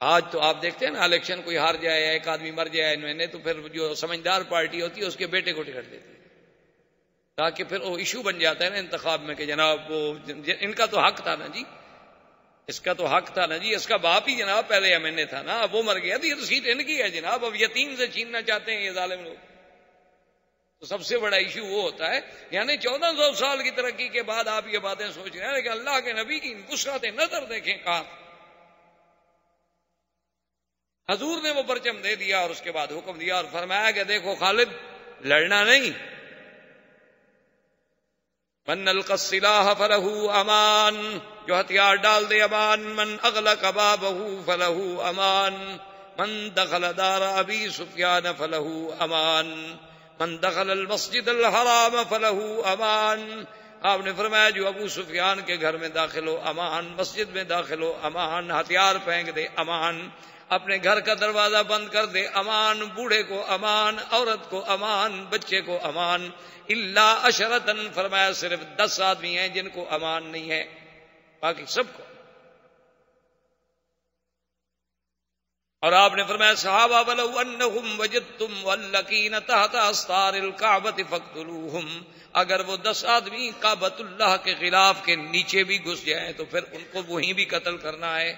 آج تو آپ دیکھتے ہیں نا، الیکشن کوئی ہار جائے، ایک آدمی مر جائے میں نے، تو پھر جو سمجھدار پارٹی ہوتی ہے اس کے بیٹے کو ٹکٹ دیتی ہے، تاکہ پھر وہ ایشو بن جاتا ہے نا انتخاب میں کہ جناب وہ ان کا تو حق تھا نا جی، اس کا تو حق تھا نا جی، اس کا باپ ہی جناب پہلے ایم تھا نا، اب وہ مر گیا تو یہ تو سیٹ ان کی ہے جناب، اب یتیم سے چھیننا چاہتے ہیں یہ ظالم لوگ. تو سب سے بڑا ایشو وہ ہوتا ہے. یعنی 1400 سال کی ترقی کے بعد آپ یہ باتیں سوچ رہے ہیں، لیکن اللہ کے نبی کی وسعت نظر دیکھیں کہاں. حضور نے وہ پرچم دے دیا اور اس کے بعد حکم دیا اور فرمایا کہ دیکھو خالد، لڑنا نہیں. من القى السلاح فله امان، جو ہتھیار ڈال دے امان. من اغلق بابه فله امان. من دخل دار ابی سفیان فله امان. من دخل المسجد الحرام فله امان. آپ نے فرمایا جو ابو سفیان کے گھر میں داخل ہو امان، مسجد میں داخل ہو امان، ہتھیار پھینک دے امان، اپنے گھر کا دروازہ بند کر دے امان، بوڑھے کو امان، عورت کو امان، بچے کو امان. الا عشرتن، فرمایا صرف 10 آدمی ہیں جن کو امان نہیں ہے، باقی سب کو. اور آپ نے فرمایا صحابہ ولو انہم وجدتم واللکین تحت استار الکعبۃ فاقتلوہم، اگر وہ 10 آدمی کعبۃ اللہ کے خلاف کے نیچے بھی گھس جائیں تو پھر ان کو وہیں بھی قتل کرنا ہے،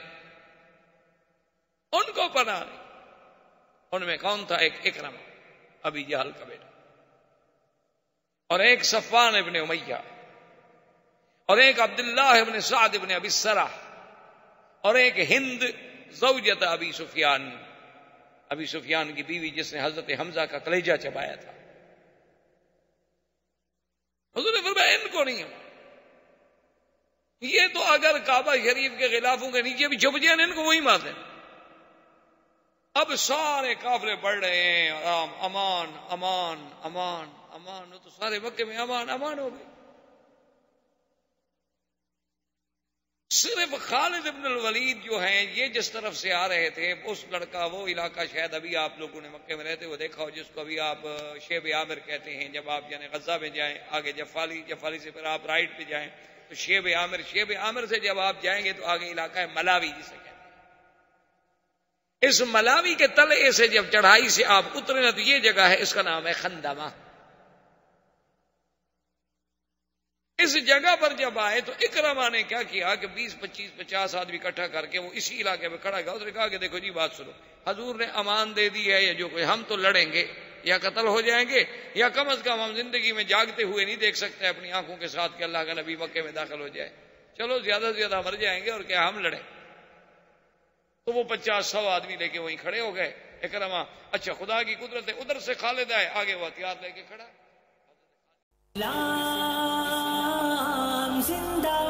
ان کو پناہ نہیں. ان میں کون تھا؟ ایک اکرمہ ابی جہل کا بیٹا، اور ایک صفوان ابن امیہ، اور ایک عبداللہ ابن سعد ابن ابی السرح، اور ایک ہند زوجت ابی سفیان، ابی سفیان کی بیوی جس نے حضرت حمزہ کا کلیجہ چبایا تھا. حضور نے فرمایا ان کو نہیں. یہ تو اگر کعبہ شریف کے غلافوں کے نیچے بھی چھپ جائیں ان کو وہی مار دیں. اب سارے قافلے بڑھ رہے ہیں، امان امان امان امان، تو سارے مکے میں امان امان ہو گئے. صرف خالد ابن الولید جو ہیں یہ جس طرف سے آ رہے تھے، اس لڑکا وہ علاقہ شاید ابھی آپ لوگوں نے مکے میں رہتے ہوئے دیکھا ہو، جس کو ابھی آپ شیب عامر کہتے ہیں. جب آپ یعنی غزہ میں جائیں آگے جفالی سے پھر آپ رائٹ پہ جائیں تو شیب عامر سے جب آپ جائیں گے تو آگے علاقہ ہے ملاوی جسے کہتے ہیں. اس ملاوی کے تلے سے جب چڑھائی سے آپ اترے نا تو یہ جگہ ہے، اس کا نام ہے خندمہ. اس جگہ پر جب آئے تو اکرمہ نے کیا کیا کہ 20 25 50 آدمی اکٹھا کر کے وہ اسی علاقے میں کھڑا گیا. اس نے کہا کہ دیکھو جی بات سنو، حضور نے امان دے دی ہے، یا جو کوئی ہم تو لڑیں گے یا قتل ہو جائیں گے، یا کم از کم ہم زندگی میں جاگتے ہوئے نہیں دیکھ سکتے اپنی آنکھوں کے ساتھ کہ اللہ کا نبی مکے میں داخل ہو جائے. چلو زیادہ سے زیادہ مر جائیں گے اور کیا ہم لڑیں. تو وہ 50-100 آدمی لے کے وہیں کھڑے ہو گئے. اکرمہ اچھا خدا کی قدرت ہے، ادھر سے خالد آئے، آگے وہ ہتھیار لے کے کھڑا. زندہ